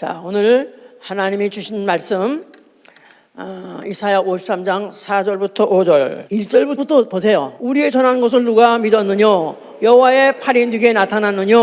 자, 오늘 하나님이 주신 말씀 이사야 53장 4절부터 5절 1절부터 보세요. 우리의 전한 것을 누가 믿었느냐? 여호와의 팔이 누구에게 나타났느냐?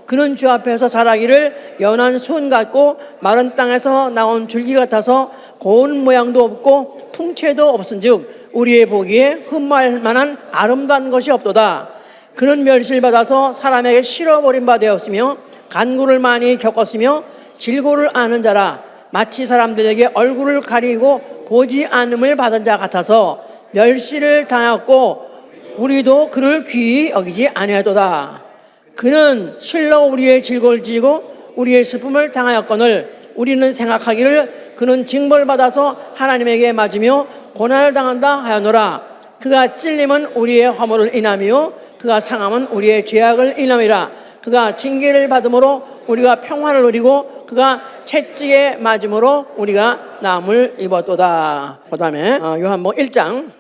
그는 주 앞에서 자라기를 연한 수은 같고 마른 땅에서 나온 줄기 같아서 고운 모양도 없고 풍채도 없은즉 우리의 보기에 흠모할 만한 아름다운 것이 없도다. 그는 멸시를 받아서 사람에게 실어버린 바 되었으며 간구를 많이 겪었으며 질고를 아는 자라. 마치 사람들에게 얼굴을 가리고 보지 않음을 받은 자 같아서 멸시를 당하였고 우리도 그를 귀히 여기지 아니하도다. 그는 실로 우리의 질고를 지고 우리의 슬픔을 당하였거늘 우리는 생각하기를 그는 징벌받아서 하나님에게 맞으며 고난을 당한다 하였노라. 그가 찔림은 우리의 화물을 인하며 그가 상함은 우리의 죄악을 인함이라. 그가 징계를 받음으로 우리가 평화를 누리고 그가 채찍에 맞음으로 우리가 나음을 입었도다. 그 다음에 요한복음 1장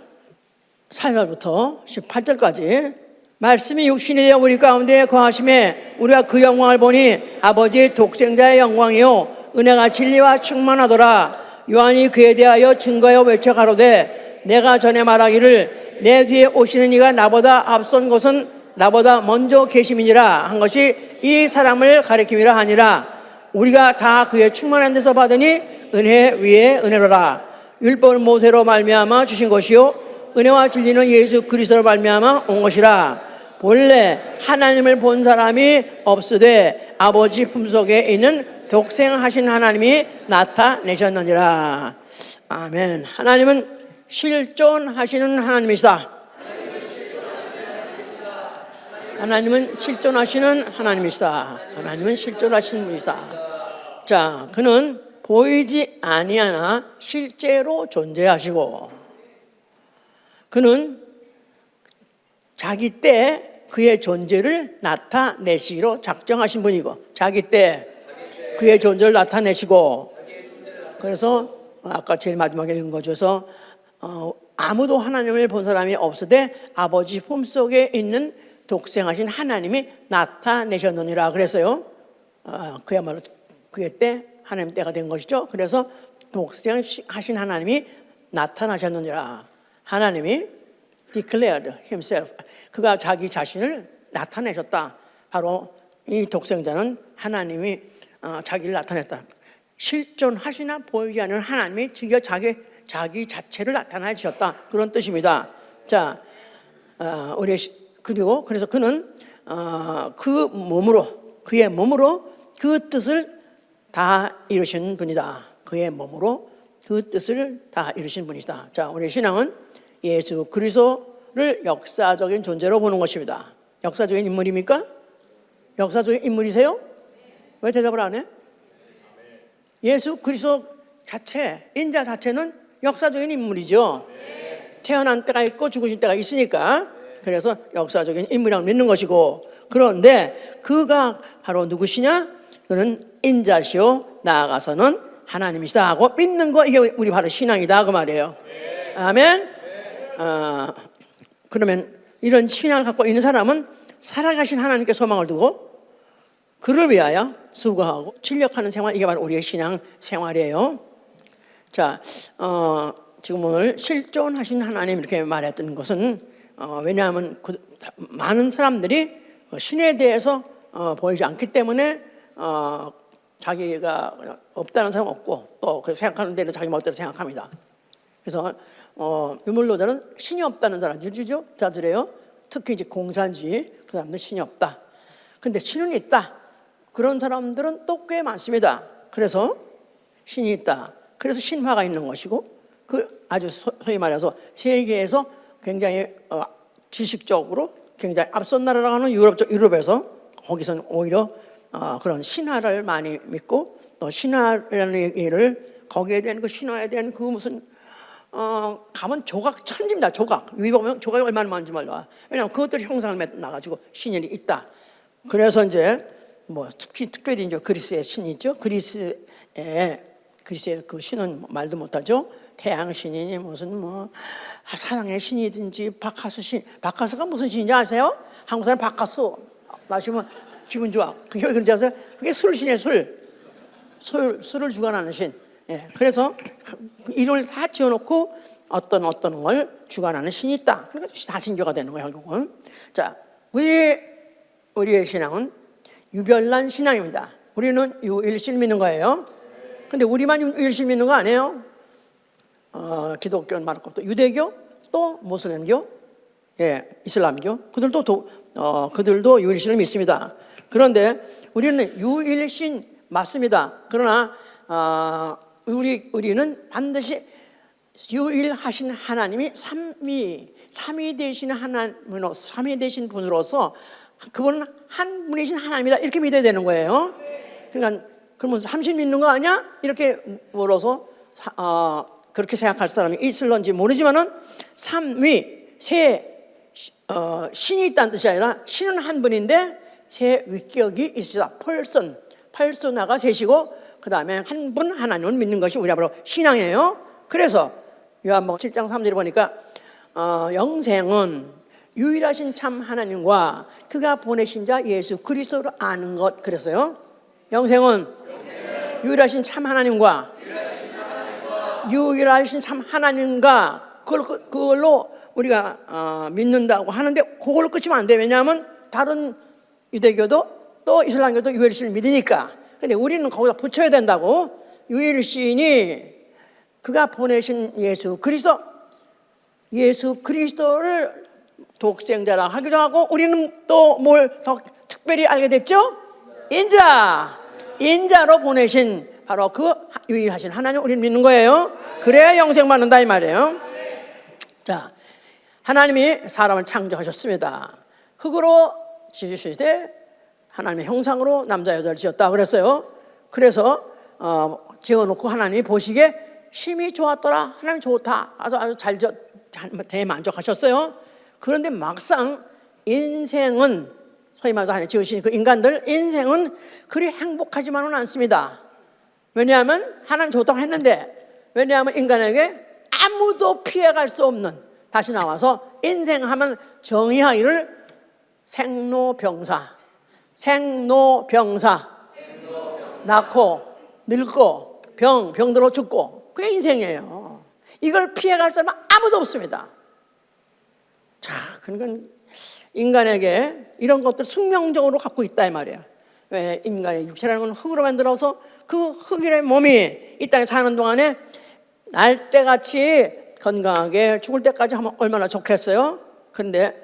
4절부터 18절까지 말씀이 육신이 되어 우리 가운데 거하심에 우리가 그 영광을 보니 아버지의 독생자의 영광이요 은혜가 진리와 충만하더라. 요한이 그에 대하여 증거하여 외쳐 가로되 내가 전에 말하기를 내 뒤에 오시는 이가 나보다 앞선 것은 나보다 먼저 계심이니라 한 것이 이 사람을 가리킴이라 하니라. 우리가 다 그의 충만한 데서 받으니 은혜 위에 은혜로라. 율법은 모세로 말미암아 주신 것이요 은혜와 진리는 예수 그리스도로 말미암아 온 것이라. 본래 하나님을 본 사람이 없으되 아버지 품속에 있는 독생하신 하나님이 나타내셨느니라. 아멘. 하나님은 실존하시는 하나님이시다. 하나님은 실존하시는 하나님이시다. 하나님은 실존하시는 분이시다. 자, 그는 보이지 아니하나 실제로 존재하시고 그는 자기 때 그의 존재를 나타내시기로 작정하신 분이고 자기 때 그의 존재를 나타내시고 그래서 아까 제일 마지막에 읽어줘서 아무도 하나님을 본 사람이 없으되 아버지 품속에 있는 독생하신 하나님이 나타내셨느니라 그랬어요. 그야말로 그의 때 하나님 때가 된 것이죠. 그래서 독생하신 하나님이 나타나셨느니라. 하나님이 declared himself. 그가 자기 자신을 나타내셨다. 바로 이 독생자는 하나님이 자기를 나타냈다. 실존하시나 보이지 않는 하나님이 드디어 자기 자체를 나타내 주셨다. 그런 뜻입니다. 자, 그리고 그래서 그는 그의 몸으로 그 뜻을 다 이루신 분이다. 그의 몸으로 그 뜻을 다 이루신 분이다. 자, 우리의 신앙은 예수 그리스도를 역사적인 존재로 보는 것입니다. 역사적인 인물입니까? 역사적인 인물이세요? 왜 대답을 안 해? 예수 그리스도 자체, 인자 자체는 역사적인 인물이죠. 태어난 때가 있고 죽으신 때가 있으니까 그래서 역사적인 인물이라고 믿는 것이고 그런데 그가 바로 누구시냐? 그는 인자시오 나아가서는 하나님이시다 하고 믿는 거 이게 우리 바로 신앙이다 그 말이에요. 아멘. 그러면 이런 신앙을 갖고 있는 사람은 살아가신 하나님께 소망을 두고 그를 위하여 수고하고 진력하는 생활 이게 바로 우리의 신앙 생활이에요. 자, 지금 오늘 실존하신 하나님 이렇게 말했던 것은 왜냐하면 많은 사람들이 신에 대해서 보이지 않기 때문에 자기가 없다는 사람 없고 또 그 생각하는 대로 자기 멋대로 생각합니다. 그래서 유물론자는 신이 없다는 자들이에요. 특히 이제 공산주의 그 사람들 신이 없다. 근데 신은 있다. 그런 사람들은 또 꽤 많습니다. 그래서 신이 있다. 그래서 신화가 있는 것이고 그 아주 소위 말해서 세계에서 굉장히 지식적으로 굉장히 앞선 나라라고 하는 유럽에서 거기서는 오히려 그런 신화를 많이 믿고 또 신화라는 얘기를 거기에 대한 그 신화에 대한 그 무슨 가면 조각 천지입니다. 조각 위에 보면 조각이 얼마나 많은지 몰라. 왜냐하면 그것들이 형상을 나가지고 신이 있다. 그래서 이제 뭐 특별히 이제 그리스의 신이 있죠. 그리스의 그 신은 말도 못하죠. 태양 신이니 무슨 뭐 사랑의 신이든지 바카스 신. 바카스가 무슨 신인지 아세요? 한국 사람 바카스 마시면 기분 좋아. 그게 그런지 아세요? 그게 술신이에요. 술. 수를 주관하는 신. 예, 그래서 이를 다 지어놓고 어떤 걸 주관하는 신이 있다. 그러니까 다신교가 되는 거예요, 결국은. 자, 우리의 신앙은 유별난 신앙입니다. 우리는 유일신 믿는 거예요. 근데 우리만 유일신 믿는 거 아니에요? 기독교는 말할 것도 유대교, 또 모슬렘교, 예, 이슬람교, 그들도 유일신을 믿습니다. 그런데 우리는 유일신 맞습니다. 그러나 우리는 반드시 유일하신 하나님이 삼위 되신 하나님으로, 삼위 되신 분으로서 그분은 한 분이신 하나님이다, 이렇게 믿어야 되는 거예요. 그러니까 그러면서 삼신 믿는 거 아니야? 이렇게 물어서 그렇게 생각할 사람이 있을런지 모르지만은 삼위, 신이 있다는 뜻이 아니라 신은 한 분인데 세 위격이 있으시다. 펄소나가 셋이고 그 다음에 한 분 하나님을 믿는 것이 우리 앞으로 신앙이에요. 그래서 요한복음 7장 3절에 보니까 영생은 유일하신 참 하나님과 그가 보내신 자 예수 그리스도를 아는 것, 그랬어요. 영생은 유일하신 참 하나님과 유일하신 참 하나님과 그걸로 우리가 믿는다고 하는데 그걸로 끝이면 안 돼. 왜냐하면 다른 유대교도 또 이슬람교도 유일신을 믿으니까. 근데 우리는 거기다 붙여야 된다고. 유일신이 그가 보내신 예수 그리스도를 독생자라 하기도 하고, 우리는 또 뭘 더 특별히 알게 됐죠? 인자로 보내신 바로 그 유일하신 하나님 우리는 믿는 거예요. 그래야 영생 받는다 이 말이에요. 자, 하나님이 사람을 창조하셨습니다. 흑으로 지으시되 하나님의 형상으로 남자 여자를 지었다 그랬어요. 그래서 지어놓고 하나님이 보시기에 심히 좋았더라. 하나님 좋다. 아주 잘 대만족하셨어요. 그런데 막상 인생은, 소위 말해서 하나님 지으신 그 인간들 인생은 그리 행복하지만은 않습니다. 왜냐하면 하나님 좋다고 했는데, 왜냐하면 인간에게 아무도 피해갈 수 없는, 다시 나와서 인생하면 정의하기를 생로병사, 낳고 늙고 병들어 죽고, 그게 인생이에요. 이걸 피해갈 사람은 아무도 없습니다. 자, 그러니까 인간에게 이런 것들 숙명적으로 갖고 있다 이 말이에요. 왜? 인간의 육체라는 건 흙으로 만들어서 그 흙이라는 몸이 이 땅에 사는 동안에 날때같이 건강하게 죽을 때까지 하면 얼마나 좋겠어요. 그런데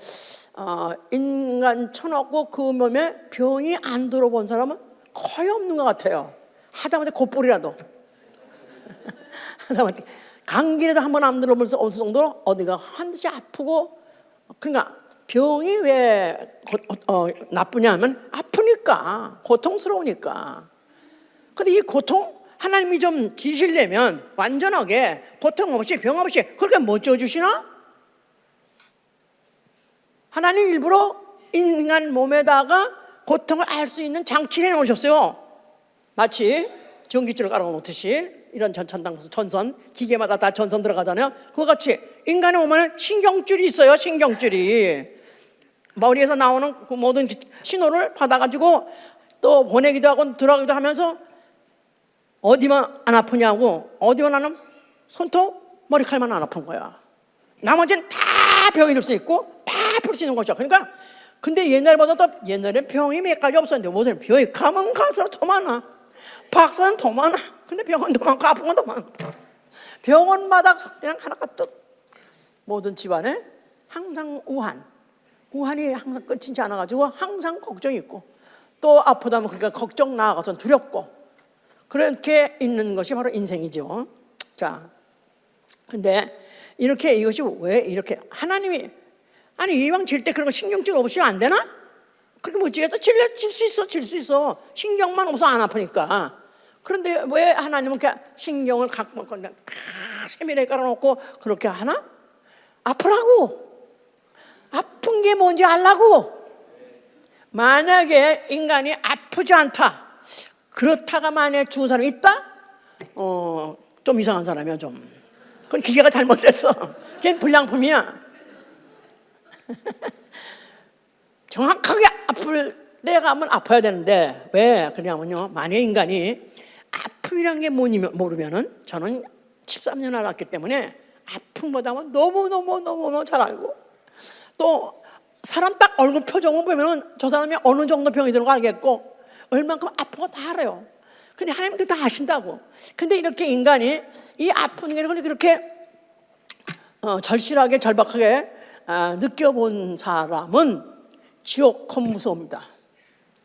인간 쳐놓고 그 몸에 병이 안 들어본 사람은 거의 없는 것 같아요. 하다못해 콧볼이라도 하다못해 감기라도 한번 안 들어볼 수 없을 정도로 어디가 한듯이 아프고. 그러니까 병이 왜 나쁘냐면 아프니까, 고통스러우니까. 근데 이 고통 하나님이 좀 지시려면 완전하게 고통 없이 병 없이 그렇게 못 지어주시나? 하나님 일부러 인간 몸에다가 고통을 알 수 있는 장치를 해놓으셨어요. 마치 전기줄을 깔아놓듯이. 이런 전선, 기계마다 다 전선 들어가잖아요. 그거 같이 인간의 몸에는 신경줄이 있어요. 신경줄이 머리에서 나오는 그 모든 신호를 받아가지고 또 보내기도 하고 들어가기도 하면서, 어디만 안 아프냐고, 어디만 하면 손톱, 머리칼만 안 아픈 거야. 나머지는 다 병이 들 수 있고 다 아플 수 있는 거죠. 그러니까 근데 옛날엔 병이 몇 가지 없었는데 요새는 병이 가면 갈수록 더 많아. 박사는 더 많아. 근데 병은 더 많고 아픈 건 더 많고. 병원마다 그냥 하나가 뚝. 모든 집안에 항상 우환이 항상 끝이지 않아가지고 항상 걱정이 있고, 또 아프다면 그러니까 걱정 나아가서 두렵고, 그렇게 있는 것이 바로 인생이죠. 자, 근데 이것이 왜 이렇게 하나님이, 아니 이왕 질 때 그런 거 신경질 없이면 안 되나? 그렇게 못 지겠어? 질 수 있어. 신경만 없어 안 아프니까. 그런데 왜 하나님은 그렇게 신경을 갖고 그냥 세밀하게 깔아놓고 그렇게 하나? 아프라고. 아픈 게 뭔지 알라고. 만약에 인간이 아프지 않다, 그렇다가 만약에 죽은 사람이 있다? 좀 이상한 사람이야 좀. 그건 기계가 잘못됐어. 걔는 불량품이야. 정확하게 아플 때가 하면 아파야 되는데, 왜 그러냐면요, 만약에 인간이 아픔이란 게 모르면은 저는 13년 알았기 때문에 아픔보다는 너무 잘 알고 또 사람 딱 얼굴 표정을 보면은 저 사람이 어느 정도 병이 드는 거 알겠고 얼만큼 아픈 거 다 알아요. 근데 하나님도 다 아신다고. 근데 이렇게 인간이 이 아픈 게 그렇게 절실하게 절박하게 느껴본 사람은 지옥 겁 무서웁니다.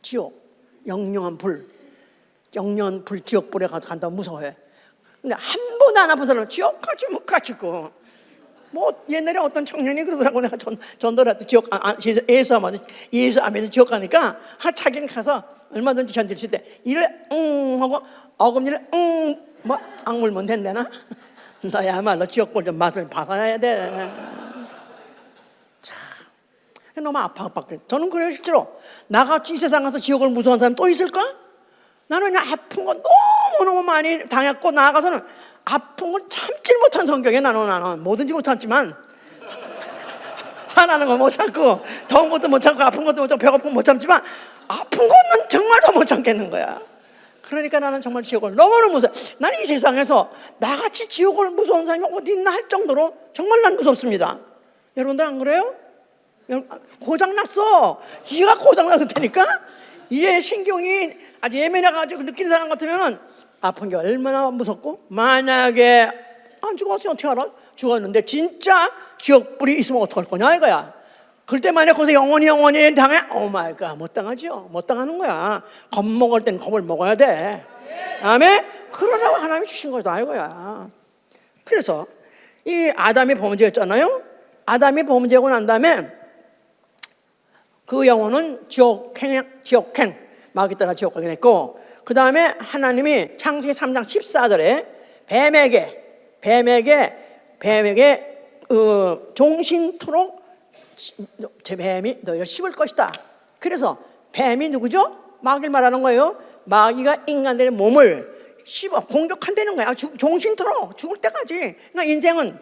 지옥, 영영한 불 지옥불에 간다고 무서워해. 근데 한 번도 안 아픈 사람은 지옥까지 못 가지고 뭐 옛날에 어떤 청년이 그러더라고. 내가 전도를 할 때 지옥 예수 아멘은 지옥 가니까 자기는 가서 얼마든지 견딜 수 있대. 이를 하고 어금니를 뭐 악물면 된다나? 너야말로 지옥불 좀 맛을 받아야 돼. 참 너무 아파밖에. 저는 그래요. 실제로 나같이 이 세상 가서 지옥을 무서워하는 사람 또 있을까? 나는 그냥 아픈 거 너무너무 많이 당했고 나아가서는 아픈 걸 참지 못한 성격에 나는 뭐든지 못 참지만 화나는 거 못 참고 더운 것도 못 참고 아픈 것도 못 참고 배고픈 거 못 참지만 아픈 거는 정말 더 못 참겠는 거야. 그러니까 나는 정말 지옥을 너무너무 무서워. 나는 이 세상에서 나같이 지옥을 무서운 사람이 어디 있나 할 정도로 정말 난 무섭습니다. 여러분들 안 그래요? 고장났어. 이가 고장났을 테니까 이에 신경이 아주 예민해가지고 느끼는 사람 같으면은 아픈 게 얼마나 무섭고 만약에 안 죽었으면 어떻게 알아? 죽었는데 진짜 지옥불이 있으면 어떡할 거냐 이거야. 그럴 때 만약 거기서 영원히 당해? 오 마이 갓, 못 당하죠. 못 당하는 거야. 겁먹을 땐 겁을 먹어야 돼. 아멘? 그러라고 하나님이 주신 거다 이거야. 그래서 이 아담이 범죄했잖아요. 아담이 범죄하고 난 다음에 그 영혼은 지옥행 마귀 따라 지옥 가게 됐고, 그 다음에 하나님이 창세기 3장 14절에 뱀에게 종신토록 뱀이 너희를 씹을 것이다. 그래서 뱀이 누구죠? 마귀를 말하는 거예요. 마귀가 인간들의 몸을 씹어 공격한다는 거야. 종신토록 죽을 때까지. 그러니까 인생은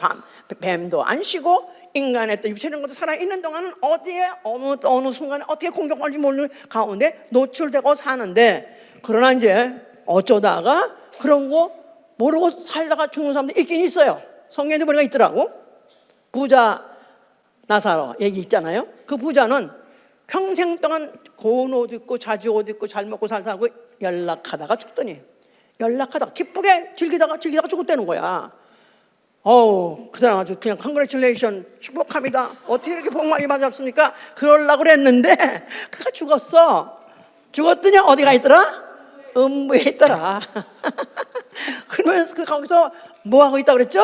뱀도 안 쉬고 인간의 또 육체적인 것도 살아있는 동안은 어디에 어느 순간에 어떻게 공격할지 모르는 가운데 노출되고 사는데, 그러나 이제 어쩌다가 그런 거 모르고 살다가 죽는 사람도 있긴 있어요. 성경에 보니까 있더라고. 부자 나사로 얘기 있잖아요. 그 부자는 평생 동안 고운 옷 입고 자주 옷 입고 잘 먹고 살고 연락하다가 죽더니, 연락하다가 기쁘게 즐기다가 죽었다는 거야. 그 사람 아주 그냥 컨그레츄레이션 축복합니다. 어떻게 이렇게 복 많이 받았습니까? 그러려고 그랬는데 그가 죽었어. 죽었더니 어디가 있더라? 음부에 있더라. 그러면서 그 거기서 뭐 하고 있다고 그랬죠?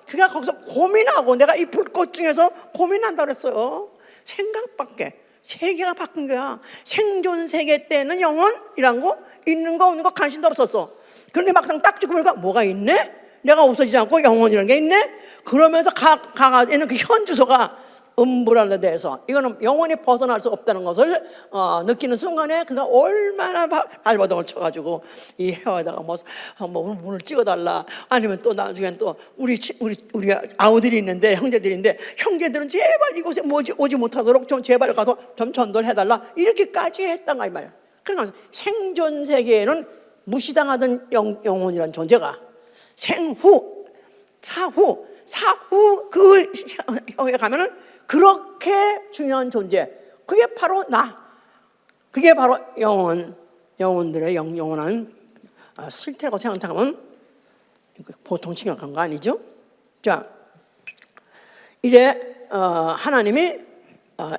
그가 거기서 고민하고, 내가 이 불꽃 중에서 고민한다고 그랬어요. 생각밖에. 세계가 바뀐 거야. 생존 세계 때는 영혼이란 거 있는 거 없는 거 관심도 없었어. 그런데 막상 딱 죽고 보니까 뭐가 있네? 내가 없어지지 않고 영혼이라는 게 있네? 그러면서 가가 있는 그 현 주소가 음부라는 데에서, 이거는 영원히 벗어날 수 없다는 것을 느끼는 순간에 그가 얼마나 발버둥을 쳐가지고 이 혀에다가 문을 찍어달라, 아니면 또 나중엔 또 우리 아우들이 있는데, 형제들인데, 형제들은 제발 이곳에 오지 못하도록 좀 제발 가서 좀 전도를 해달라, 이렇게까지 했단가 이 말이야. 그러니까 생존 세계에는 무시당하던 영혼이라는 존재가 생후, 사후 그 혀에 가면은 그렇게 중요한 존재, 그게 바로 그게 바로 영혼들의 영원한 실태라고 생각하면 보통 심각한 거 아니죠? 자, 이제 하나님이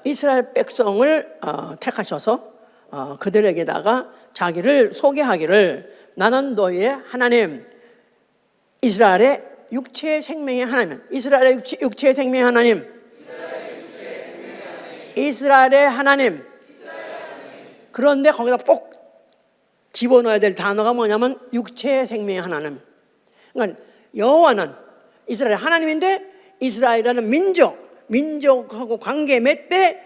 이스라엘 백성을 택하셔서 그들에게다가 자기를 소개하기를, 나는 너희의 하나님, 이스라엘의 육체의 생명의 하나님, 이스라엘의 육체의 생명의 하나님, 이스라엘의 하나님. 그런데 거기다 꼭 집어넣어야 될 단어가 뭐냐면 육체의 생명의 하나님. 그러니까 여호와는 이스라엘 하나님인데, 이스라엘이라는 민족하고 관계 맺되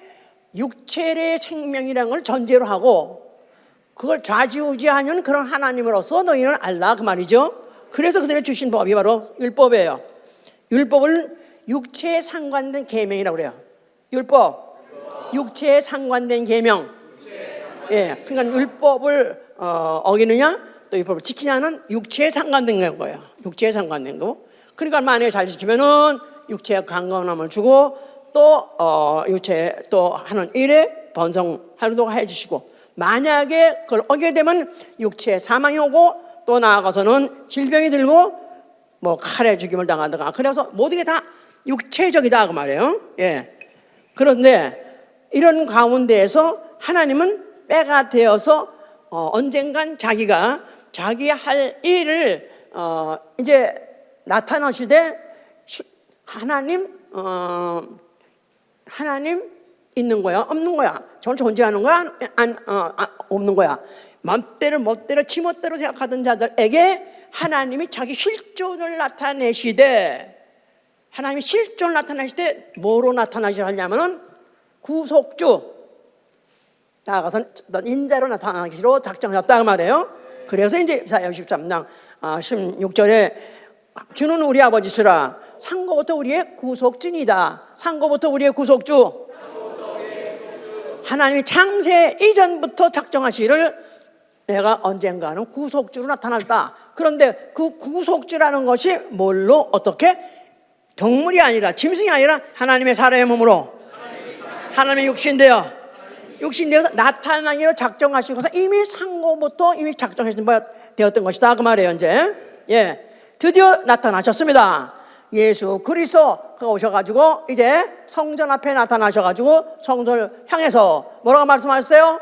육체의 생명이라는 걸 전제로 하고 그걸 좌지우지하는 그런 하나님으로서 너희는 알라, 그 말이죠. 그래서 그들이 주신 법이 바로 율법이에요. 율법을 육체에 상관된 계명이라고 그래요. 율법, 육체에 상관된 계명. 예, 그러니까 율법을 어기느냐, 또 율법을 지키냐는 육체에 상관된 거예요. 육체에 상관된 거. 그러니까 만약에 잘 지키면은 육체에 강건함을 주고 또 육체 또 하는 일에 번성하도록 해주시고, 만약에 그걸 어기게 되면 육체에 사망이 오고 또 나아가서는 질병이 들고 뭐 칼에 죽임을 당하다가, 그래서 모든 게 다 육체적이다 그 말이에요. 예. 그런데 이런 가운데에서 하나님은 때가 되어서 언젠간 자기가 자기 할 일을 이제 나타나시되, 하나님 있는 거야, 없는 거야, 저는 존재하는 거야, 없는 거야, 멋대로 지멋대로 생각하던 자들에게 하나님이 자기 실존을 나타내시되, 하나님이 실존을 나타내시되 뭐로 나타나시냐면은 구속주, 나아가서 인자로 나타나기로 작정하셨다 그 말이에요. 그래서 이제 이사야 63장 16절에 주는 우리 아버지시라, 상고부터 우리의 구속주이다. 상고부터 우리의 구속주. 하나님이 창세 이전부터 작정하시기를 내가 언젠가는 구속주로 나타날다. 그런데 그 구속주라는 것이 뭘로, 어떻게? 동물이 아니라, 짐승이 아니라 하나님의 사람의 몸으로, 하나님의 육신되어서 나타나기로 작정하시고서 이미 상고부터 이미 작정하신 바 되었던 것이다 그 말이에요. 이제 드디어 나타나셨습니다. 예수 그리스도가 오셔가지고 이제 성전 앞에 나타나셔가지고 성전을 향해서 뭐라고 말씀하셨어요?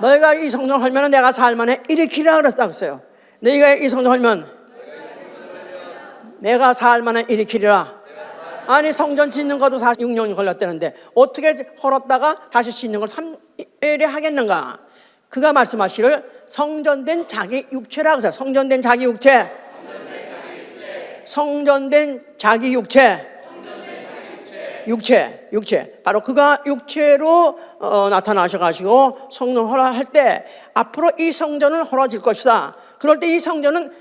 너희가 이 성전을 헐면 내가 살만에 일으키리라 그랬다고 했어요. 너희가 이 성전을 헐면 내가 살만에 일으키리라. 아니 성전 짓는 것도 46년이 걸렸다는데 어떻게 헐었다가 다시 짓는 걸 3일에 하겠는가? 그가 말씀하시기를 성전된 자기 육체라고 해서, 성전된 자기 육체, 성전된 자기 육체, 바로 그가 육체로 나타나셔가지고 성전 허락할 때 앞으로 이 성전은 허락질 것이다. 그럴 때 이 성전은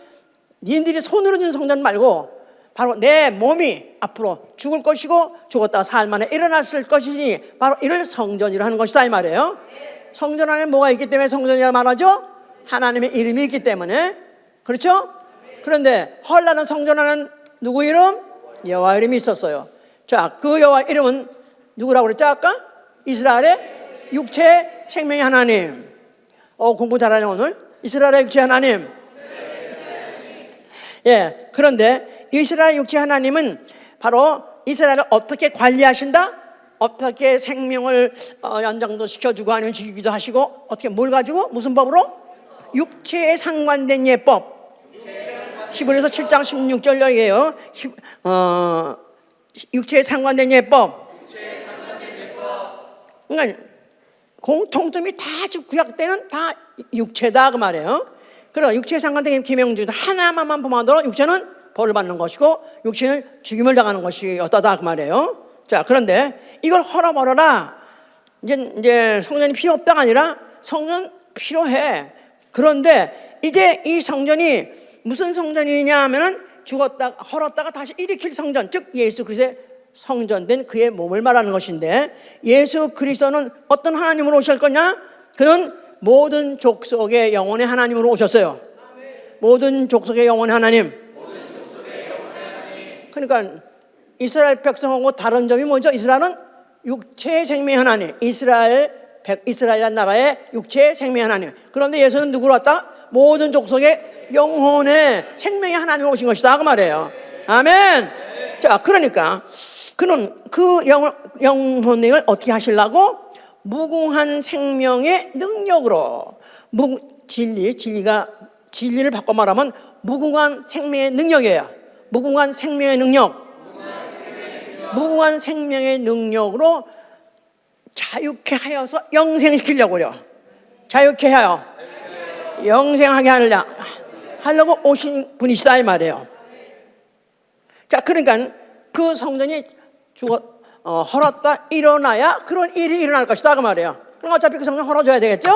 니들이 손으로 짓는 성전 말고 바로 내 몸이 앞으로 죽을 것이고 죽었다가 살만에 일어났을 것이니 바로 이를 성전이라 하는 것이다 이 말이에요. 성전 안에 뭐가 있기 때문에 성전이라 말하죠? 하나님의 이름이 있기 때문에. 그렇죠? 그런데 헐라는 성전 안에는 누구 이름? 여호와 이름이 있었어요. 자, 그 여호와 이름은 누구라고 그랬죠 아까? 이스라엘의 육체 생명의 하나님. 공부 잘하네 오늘. 이스라엘의 육체 하나님. 예, 그런데 이스라엘 육체 하나님은 바로 이스라엘을 어떻게 관리하신다? 어떻게 생명을 연장도 시켜주고 아니면 죽이기도 하시고, 어떻게 뭘 가지고 무슨 법으로? 육체에 상관된 예법. 히브리서 7장 16절이에요. 육체에 상관된 예법. 그러니까 공통점이 다 구약 때는 다 육체다 그 말이에요. 그러나 육체에 상관된 계명중 하나만 범하도록 육체는 벌을 받는 것이고 육체는 죽임을 당하는 것이 어떠다 그 말이에요. 자, 그런데 이걸 헐어버려라. 이제 성전이 필요 없다가 아니라 성전 필요해. 그런데 이제 이 성전이 무슨 성전이냐 하면은 죽었다가 헐었다가 다시 일으킬 성전, 즉 예수 그리스도의 성전된 그의 몸을 말하는 것인데, 예수 그리스도는 어떤 하나님으로 오실 거냐? 그는 모든 족속의 영혼의 하나님으로 오셨어요. 모든 족속의 영혼의 하나님. 그러니까 이스라엘 백성하고 다른 점이 뭐죠? 이스라엘은 육체의 생명의 하나님, 이스라엘이라는 나라의 육체의 생명의 하나님. 그런데 예수는 누구로 왔다? 모든 족속의 영혼의 생명의 하나님으로 오신 것이다 그 말이에요. 아멘. 자, 그러니까 그는 그 영혼을 어떻게 하시려고? 무궁한 생명의 능력으로. 진리를 바꿔 말하면 무궁한 생명의 능력이에요. 무궁한 생명의 능력. 무궁한 생명의 능력으로 자유케 하여서 영생시키려고 그래요. 자유케 하여 영생하게 하려고 오신 분이시다 이 말이에요. 자, 그러니까 그 성전이 헐었다 일어나야 그런 일이 일어날 것이다 그 말이에요. 그럼 어차피 그 성전 헐어줘야 되겠죠?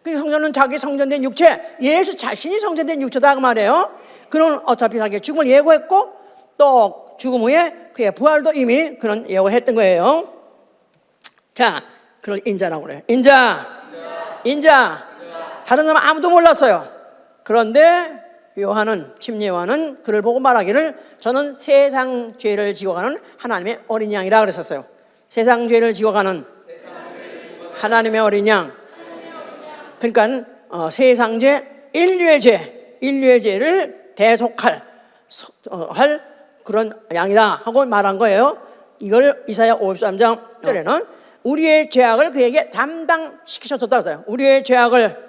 그 성전은 자기 성전된 육체, 예수 자신이 성전된 육체다 그 말이에요. 그는 어차피 자기의 죽음을 예고했고 또 죽음 후에 그의 부활도 이미 그는 예고했던 거예요. 자, 그걸 인자라고 그래요. 인자. 다른 사람 아무도 몰랐어요. 그런데 침례 요한은 그를 보고 말하기를 저는 세상 죄를 지고 가는 하나님의 어린 양이라 그랬었어요. 세상 죄를 지고 가는 하나님의 어린 양. 그러니까 세상 죄, 인류의 죄를 대속할 그런 양이다 하고 말한 거예요. 이걸 이사야 53장 1절에는 우리의 죄악을 그에게 담당시키셨다 그랬어요. 우리의 죄악을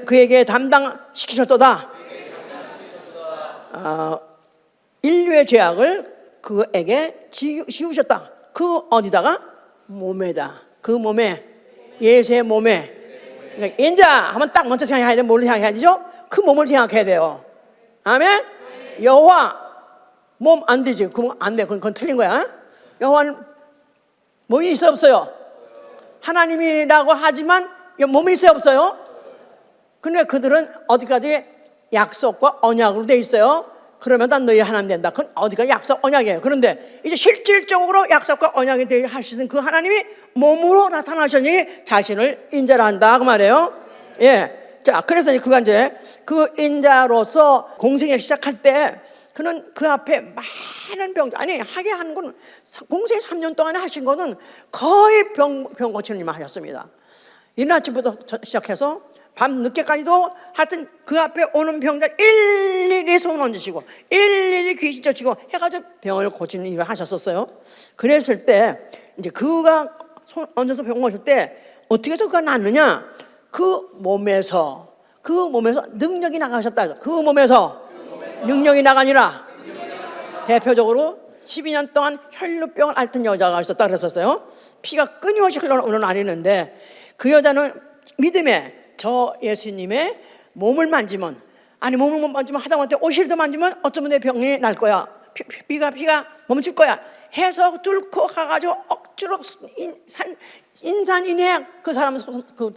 그에게 담당시키셨도다. 인류의 죄악을 그에게 지우셨다. 그 어디다가? 몸에다. 그 몸에, 예수의 몸에. 그러니까 인자 하면 딱 먼저 생각해야 돼. 뭘 생각해야 되죠? 그 몸을 생각해야 돼요. 아멘? 여호와 몸 안 되지. 그건 안 돼. 그건 틀린 거야. 여호와는 몸이 있어요, 없어요? 하나님이라고 하지만 몸이 있어요, 없어요? 근데 그들은 어디까지 약속과 언약으로 돼 있어요. 그러면 난 너희 하나님 된다. 그건 어디가 약속 언약이에요. 그런데 이제 실질적으로 약속과 언약이 되게 하시는 그 하나님이 몸으로 나타나시니 자신을 인자라 한다 그 말이에요. 예. 자, 그래서 그가 이제 그 인자로서 공생을 시작할 때 그는 그 앞에 많은 병자, 아니 하게 한 건 공생 3년 동안에 하신 거는 거의 병 고치는 일만 하셨습니다. 이른 아침부터 시작해서 밤 늦게까지도 하여튼 그 앞에 오는 병자 일일이 손 얹으시고 일일이 귀신 쫓치고 해가지고 병을 고치는 일을 하셨었어요. 그랬을 때 이제 그가 손 얹어서 병 고칠 때 어떻게 해서 그가 낫느냐? 그 몸에서 능력이 나가셨다. 그 몸에서 능력이 나가니라. 대표적으로 12년 동안 혈루병을 앓던 여자가 있었다 그랬었어요. 피가 끊임없이 흘러나리는데 그 여자는 믿음에 저 예수님의 몸을 만지면, 아니 몸을 못 만지면 하다못해 옷이라도 만지면 어쩌면 내 병이 날 거야, 피가 멈출 거야 해서 뚫고 가가지고 억지로 인산인해 그 사람을 그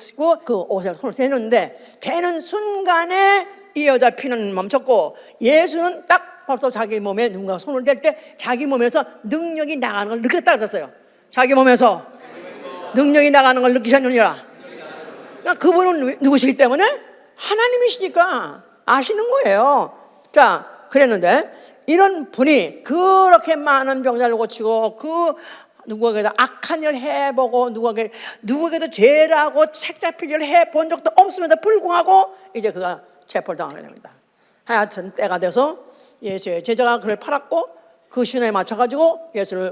옷에 손을 대는데 대는 순간에 이 여자 피는 멈췄고 예수는 딱 벌써 자기 몸에 누군가 손을 댈 때 자기 몸에서 능력이 나가는 걸 느꼈다 그랬어요. 자기 몸에서 능력이 나가는 걸 느끼셨느니라. 그러니까 그분은 누구시기 때문에 하나님이시니까 아시는 거예요. 자, 그랬는데 이런 분이 그렇게 많은 병자를 고치고 그 누구에게도 악한 일을 해보고 누구에게도 죄라고 책 잡힐 일을 해본 적도 없음에도 불구하고 이제 그가 체포를 당하게 됩니다. 하여튼 때가 돼서 예수의 제자가 그를 팔았고 그 신호에 맞춰가지고 예수를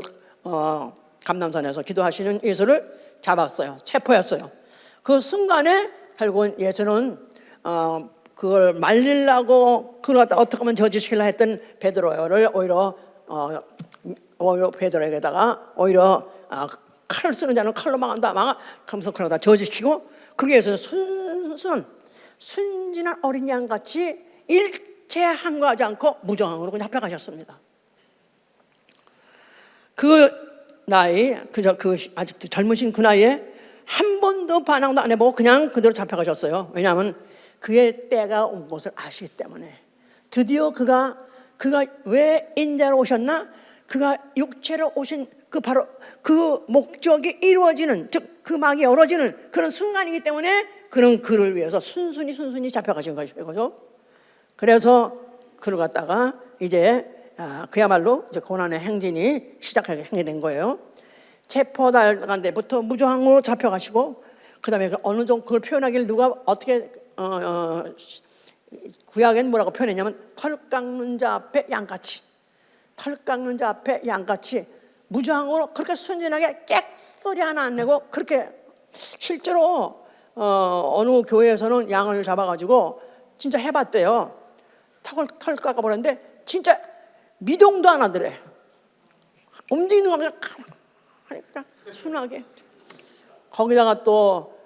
감람산에서 기도하시는 예수를 잡았어요. 체포했어요. 그 순간에 결국은 예수는 그걸 말리려고 그걸 갖다 어떻게 하면 저지시키려 했던 베드로를 오히려 베드로에게다가 오히려 칼을 쓰는 자는 칼로 망한다 하면서 그걸 다 저지시키고 그게 예수는 순진한 어린 양같이 일체 항거하지 않고 무정함으로 그냥 잡혀가셨습니다. 그 나이, 아직도 젊으신 그 나이에 한 번도 반항도 안 해보고 그냥 그대로 잡혀가셨어요. 왜냐하면 그의 때가 온 것을 아시기 때문에. 드디어 그가 왜 인자로 오셨나? 그가 육체로 오신 바로 그 목적이 이루어지는, 즉 그 막이 열어지는 그런 순간이기 때문에 그는 그를 위해서 순순히 잡혀가신 것이죠. 그래서 그를 갖다가 이제 그야말로 이제 고난의 행진이 시작하게 된 거예요. 체포당할 때부터 무저항으로 잡혀가시고 그 다음에 어느 정도 그걸 표현하기를 누가 어떻게 구약엔 뭐라고 표현했냐면 털 깎는 자 앞에 양같이 무저항으로 그렇게 순진하게 꽥소리 하나 안 내고 그렇게 실제로 어느 교회에서는 양을 잡아가지고 진짜 해봤대요. 털 깎아버렸는데 진짜 미동도 안 하더래. 움직이는 거 하면서 하니까 순하게 거기다가 또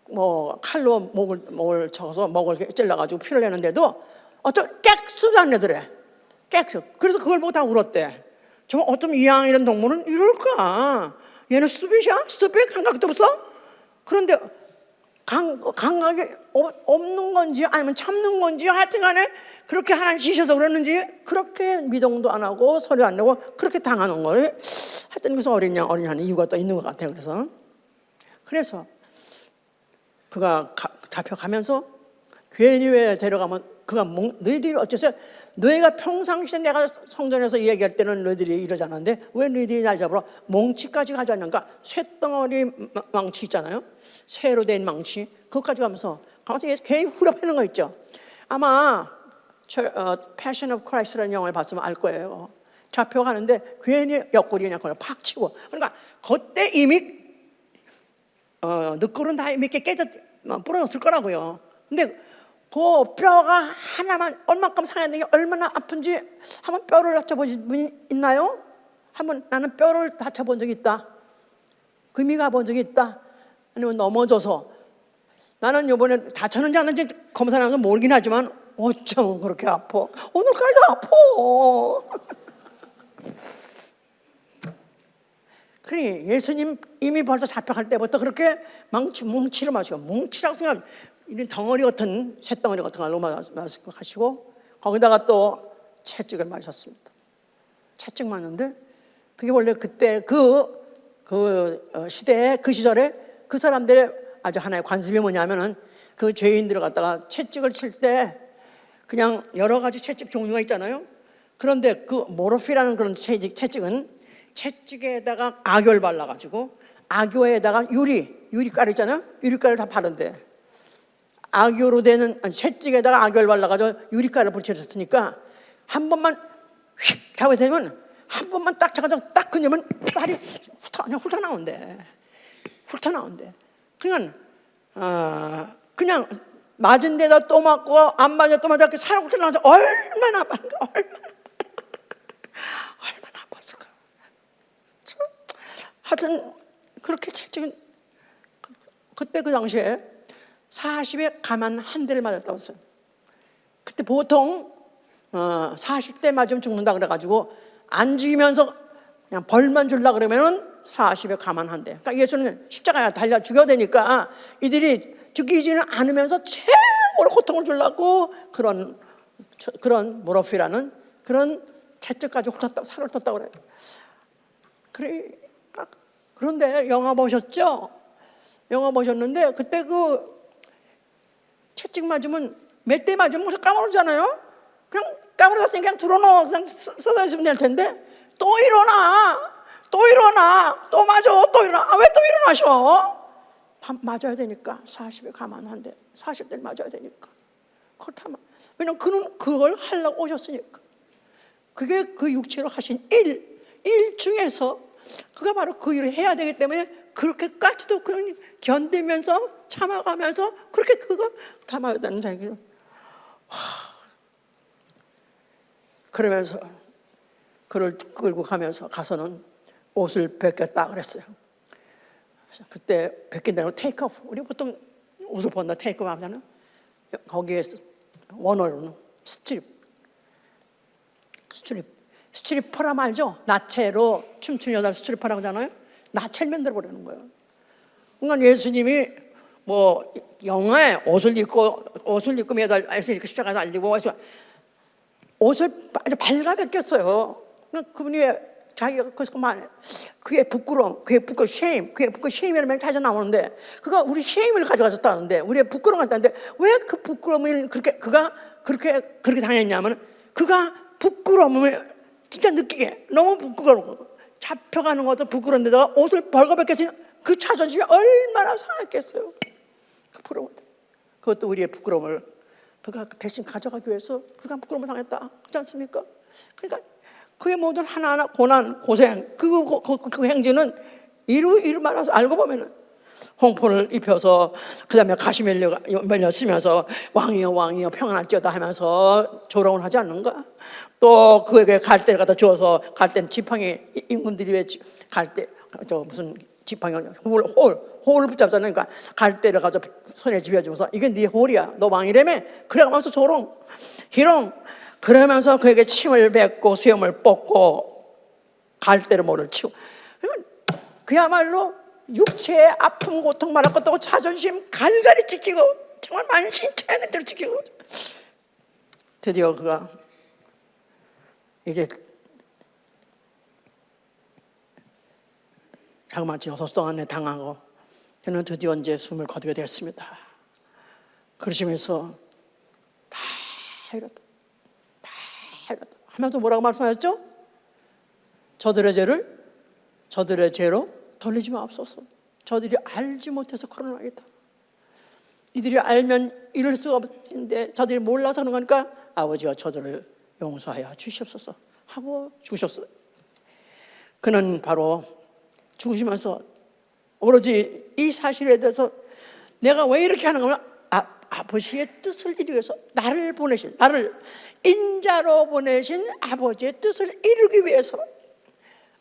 뭐 칼로 목을 쳐서 목을 찔러가지고 피를 내는데도 어떤 객수도 안 내더래. 객수. 그래서 그걸 보고 다 울었대. 정말 어떤 이양 이런 동물은 이럴까? 얘는 스톱이야? 스톱에 감각도 없어? 그런데 감각이 없는 건지 아니면 참는 건지 하여튼 간에 그렇게 하나님 지셔서 그러는지 그렇게 미동도 안 하고 소리 안 내고 그렇게 당하는 걸 하여튼 그래서 어린 양 하는 이유가 또 있는 것 같아요. 그래서 그가 잡혀가면서 괜히 왜 데려가면 그가 너희들이 어째서 너희가 평상시에 내가 성전에서 얘기할 때는 너희들이 이러지 않았는데 왜 너희들이 날 잡으러 몽치까지 가져왔는가? 쇠덩어리 망치 있잖아요. 쇠로 된 망치 그것까지 가면서 괜히 후려패는 거 있죠. 아마 Passion of Christ라는 영화를 봤으면 알 거예요. 잡혀가는데 괜히 옆구리 그냥 팍 치고 그러니까 그때 이미 늑골은 다 이렇게 부러졌을 거라고요. 근데 그 뼈가 하나만 얼마큼 상했는데 얼마나 아픈지 한번 뼈를 다쳐보신 분이 있나요? 한번 나는 뼈를 다쳐본 적이 있다. 금이 가본 적이 있다. 아니면 넘어져서 나는 이번에 다쳤는지 안 했는지 검사하는 건 모르긴 하지만 어쩌면 그렇게 아파. 오늘까지도 아파. 그래 예수님 이미 벌써 잡혀갈 때부터 그렇게 뭉치를 마시고 뭉치라고 생각하면 이런 덩어리 같은 쇳덩어리 같은 걸로 마시고 거기다가 또 채찍을 마셨습니다. 채찍 맞는데 그게 원래 그때 그 시대에 그 시절에 그 사람들의 아주 하나의 관습이 뭐냐면은 그 죄인들을 갖다가 채찍을 칠 때 그냥 여러 가지 채찍 종류가 있잖아요. 그런데 그 모로피라는 그런 채찍은 채찍에다가 악효를 발라가지고 악효에다가 유리가루 있잖아요. 유리가루를 다 바른대. 악효로 되는 채찍에다가 악효를 발라가지고 유리가루를 붙여줬으니까 한 번만 휙 잡아대면 한 번만 딱 잡아서 딱 그냐면 쌀이 훑어 나온대. 훑어 나온대. 그냥 맞은 데다 또 맞고 안 맞아 또 맞아 살아 훑어 나와서 얼마나 아팠을까. 하여튼 그렇게 채찍은 그때 그 당시에 40에 가만 한 대를 맞았다고 했어요. 그때 보통 40대 맞으면 죽는다 그래가지고 안 죽이면서 그냥 벌만 주려고 그러면은 40에 가만 한 대. 그러니까 예수는 십자가에 달려 죽여야 되니까 이들이 죽이지는 않으면서 최고로 고통을 주려고 그런 모로피라는 그런 채찍까지 살을 떴다고 그래요. 그런데 영화 보셨죠? 영화 보셨는데 그때 그 채찍 맞으면 몇 대 맞으면 까무러잖아요. 그냥 까무러졌으니 그냥 들어놓아 그냥 써져 있으면 될 텐데 또 일어나 또 맞아 또 일어나. 왜 또 일어나셔? 맞아야 되니까 40에 가만 한데 40대를 맞아야 되니까 그렇다면 왜냐면 그는 그걸 하려고 오셨으니까 그게 그 육체로 하신 일 중에서 그가 바로 그 일을 해야 되기 때문에 그렇게까지도 그는 견디면서 참아가면서 그렇게 그거 담아야 되는 자기를 그러면서 그를 끌고 가서는 옷을 벗겼다 그랬어요. 그때 벗긴다고 테이크오프. 우리 보통 옷을 벗는다 테이크오프 하잖아요. 거기에 원어로는 스트리퍼라 말죠. 나체로 춤추는 여자를 스트리퍼라고 하잖아요. 나체를 만들어버리는 거예요. 그러니까 예수님이 뭐 영화에 옷을 입고 매달려서 이렇게 십자가에 달리고 옷을 아주 발라 벗겼어요. 그분이 왜 자기가 거기서 말해 그게 부끄러움, 쉐임이라면 자주 나오는데 그가 우리 쉐임을 가져가셨다는데 우리의 부끄러움을 갖다는데 왜 그 부끄러움을 그가 그렇게 당했냐면 그가 부끄러움을 진짜 느끼게 너무 부끄러워 잡혀가는 것도 부끄러운데다가 옷을 벌거벗겼으니 그 자존심이 얼마나 상했겠어요. 그 부끄러움, 그것도 우리의 부끄러움을 그가 대신 가져가기 위해서 그가 부끄러움을 당했다 그렇지 않습니까? 그러니까 그의 모든 하나하나 고난, 고생 그 행진은 이루 말아서 알고 보면은 홍포를 입혀서 그 다음에 가시 mel려 쓰면서 왕이여 평안할지어다 하면서 조롱을 하지 않는가? 또 그에게 갈대를 갖다 주어서 갈대는 지팡이 임금들이 왜 갈대 무슨 지팡이 홀을 붙잡잖아요. 그러니까 갈대를 가져 손에 쥐어주면서 이게 네 홀이야 너 왕이라며 그래가면서 조롱 희롱 그러면서 그에게 침을 뱉고 수염을 뽑고 갈대로 모를 치고 그야말로 육체의 아픔 고통 말할 것도 없고 자존심 갈갈이 지키고 정말 만신창이를 대로 지키고 드디어 그가 이제 자그마치 6동 안에 당하고 저는 드디어 이제 숨을 거두게 됐습니다. 그러시면서 다 이렇다, 다 이렇다 하면서 뭐라고 말씀하셨죠? 저들의 죄로 돌리지 마옵소서. 저들이 알지 못해서 그러나이다. 이들이 알면 이럴 수가 없는데 저들이 몰라서 그런 거니까 아버지와 저들을 용서하여 주시옵소서 하고 죽으셨어요. 그는 바로 죽으시면서 오로지 이 사실에 대해서 내가 왜 이렇게 하는 거면 아버지의 뜻을 이루기 위해서 나를 인자로 보내신 아버지의 뜻을 이루기 위해서,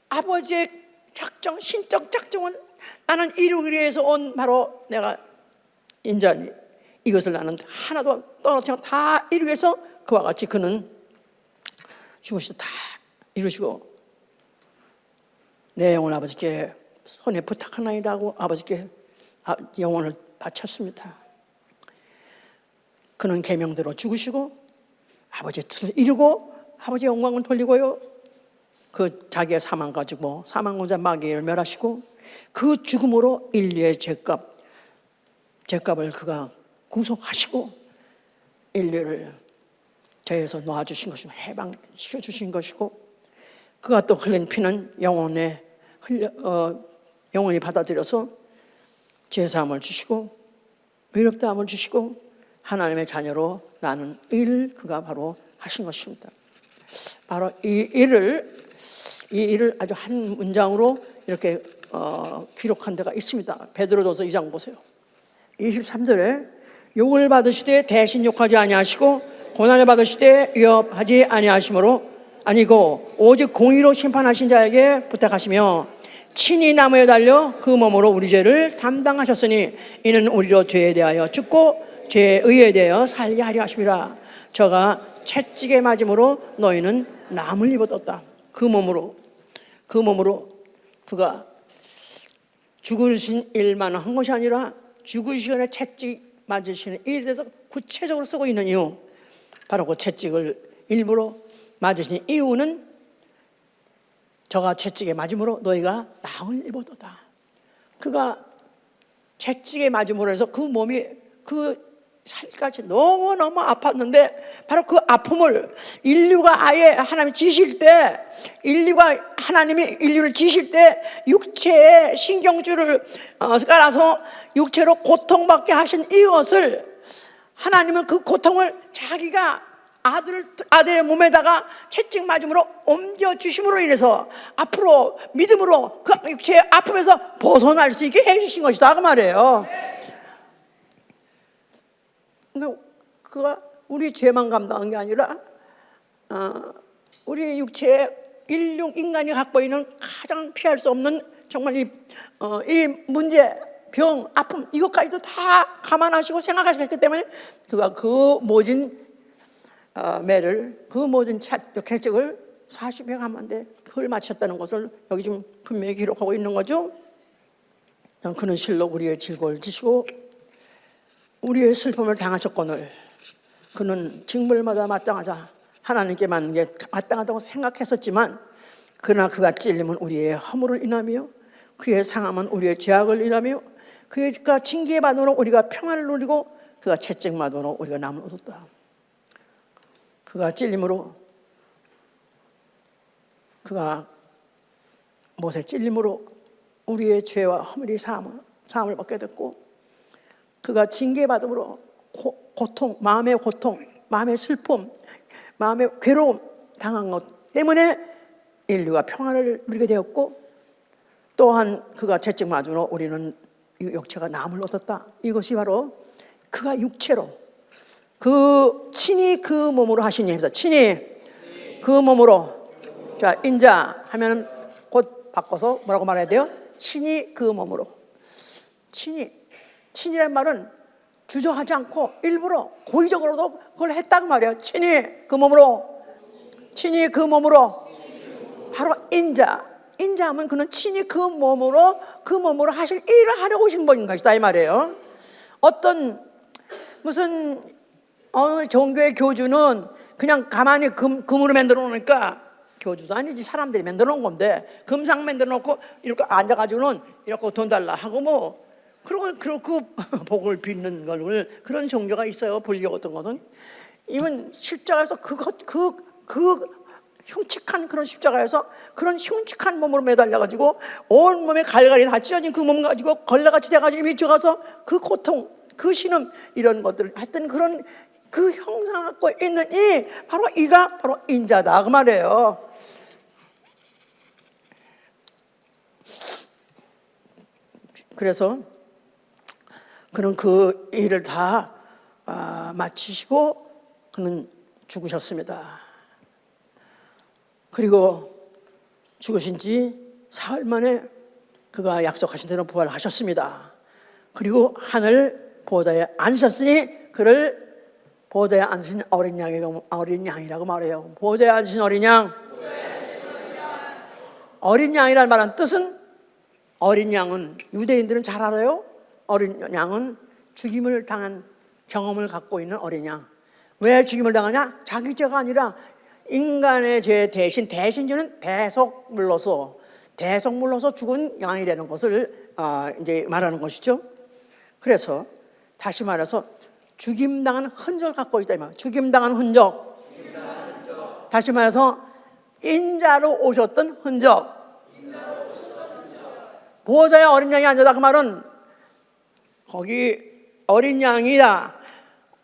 아버지의 작정, 신적 작정은 나는 이루기 위해서 온 바로 내가 인자니, 이것을 나는 하나도 떠나지 않고 다 이루기 위해서 그와 같이 그는 죽으시고 다 이루시고, 내 영혼 아버지께 손에 부탁하나이다 하고 아버지께 영혼을 바쳤습니다. 그는 계명대로 죽으시고 아버지의 뜻을 이루고 아버지의 영광을 돌리고요, 그 자기의 사망 가지고 사망권자 마귀를 멸하시고 그 죽음으로 인류의 죄값을 그가 구속하시고 인류를 죄에서 놓아주신 것이고 해방시켜주신 것이고, 그가 또 흘린 피는 영원히 받아들여서 죄사함을 주시고 의롭다함을 주시고 하나님의 자녀로 나는 일, 그가 바로 하신 것입니다. 바로 이 일을 아주 한 문장으로 이렇게 기록한 데가 있습니다. 베드로전서 2장 보세요. 23절에 욕을 받으시되 대신 욕하지 아니하시고 고난을 받으시되 위협하지 아니고 오직 공의로 심판하신 자에게 부탁하시며 친히 나무에 달려 그 몸으로 우리 죄를 담당하셨으니 이는 우리로 죄에 대하여 죽고 죄에 의에 대하여 살게 하려 하심이라. 저가 채찍에 맞음으로 너희는 남을 입었다. 그 몸으로 그가 죽으신 일만 한 것이 아니라 죽으시기 전에 채찍 맞으시는 일에 대해서 구체적으로 쓰고 있는 이유, 바로 그 채찍을 일부러 맞으신 이유는 저가 채찍에 맞음으로 너희가 나을 입었도다. 그가 채찍에 맞음으로 해서 그 몸이 그 살까지 너무너무 아팠는데, 바로 그 아픔을 인류가 아예 하나님이 지실 때, 하나님이 인류를 지실 때 육체에 신경줄을 깔아서 육체로 고통받게 하신 이것을, 하나님은 그 고통을 자기가 아들의 몸에다가 채찍 맞음으로 옮겨주심으로 인해서 앞으로 믿음으로 그 육체의 아픔에서 벗어날 수 있게 해주신 것이다 그 말이에요. 그가 우리 죄만 감당한 게 아니라 우리 육체의 인간이 갖고 있는 가장 피할 수 없는 정말 이 문제, 병, 아픔, 이것까지도 다 감안하시고 생각하셨기 때문에 그가 그 모진 매를, 그 모든 채찍을 40여 감한데 그걸 마쳤다는 것을 여기 지금 분명히 기록하고 있는 거죠. 그는 실로 우리의 질고를 지시고 우리의 슬픔을 당하셨거늘 그는 징벌마다 마땅하자 하나님께 맞는 게 마땅하다고 생각했었지만, 그러나 그가 찔림은 우리의 허물을 인하며 그의 상함은 우리의 죄악을 인하며 그가 징계의 받음으로 우리가 평안을 누리고 그가 채찍 받음으로 우리가 남을 얻었다. 그가 찔림으로, 그가 못에 찔림으로 우리의 죄와 허물이 사함을 받게 됐고, 그가 징계받음으로 고통, 마음의 슬픔, 마음의 괴로움 당한 것 때문에 인류가 평안을 누리게 되었고, 또한 그가 채찍 맞음으로 우리는 육체가 남을 얻었다. 이것이 바로 그가 육체로 친히 그 몸으로 하신 일입니다. 친히 그 몸으로. 자, 인자 하면 곧 바꿔서 뭐라고 말해야 돼요? 친히 그 몸으로. 친히란 말은 주저하지 않고 일부러 고의적으로도 그걸 했단 말이에요. 친히 그 몸으로 바로 인자하면 그는 친히 그 몸으로 하실 일을 하려고 오신 분인 것이다 이 말이에요. 무슨 어느 종교의 교주는 그냥 가만히 금으로 만들어 놓으니까, 교주도 아니지 사람들이 만들어 놓은 건데 금상 만들어 놓고 이렇게 앉아가지고는 이렇게 돈 달라 하고 그리고 그 복을 빚는 걸 그런 종교가 있어요. 불교 어떤 거는 이건 십자가에서 그 흉측한 그런 십자가에서 그런 흉측한 몸으로 매달려 가지고 온 몸에 갈갈이 다 찢어진 그 몸 가지고 걸레같이 돼 가지고 미쳐가서 그 고통, 그 신음 이런 것들 하여튼 그런 그 형상 갖고 있는 이가 바로 인자다 그 말이에요. 그래서 그는 그 일을 다 마치시고 그는 죽으셨습니다. 그리고 죽으신 지 사흘 만에 그가 약속하신 대로 부활하셨습니다. 그리고 하늘 보좌에 앉으셨으니 그를 보좌에 앉으신 어린 양이라고 말해요. 보좌에 앉으신 어린 양. 어린 양이라는 말은 뜻은 어린 양은 유대인들은 잘 알아요. 어린 양은 죽임을 당한 경험을 갖고 있는 어린 양. 왜 죽임을 당하냐? 자기 죄가 아니라 인간의 죄 대신 대신주는 대속물로서 죽은 양이라는 것을 이제 말하는 것이죠. 그래서 다시 말해서 죽임당한 흔적을 갖고 있다 이 말. 죽임당한 흔적. 다시 말해서 인자로 오셨던 흔적. 보호자의 어린 양이 앉아다 그 말은 거기 어린 양이다.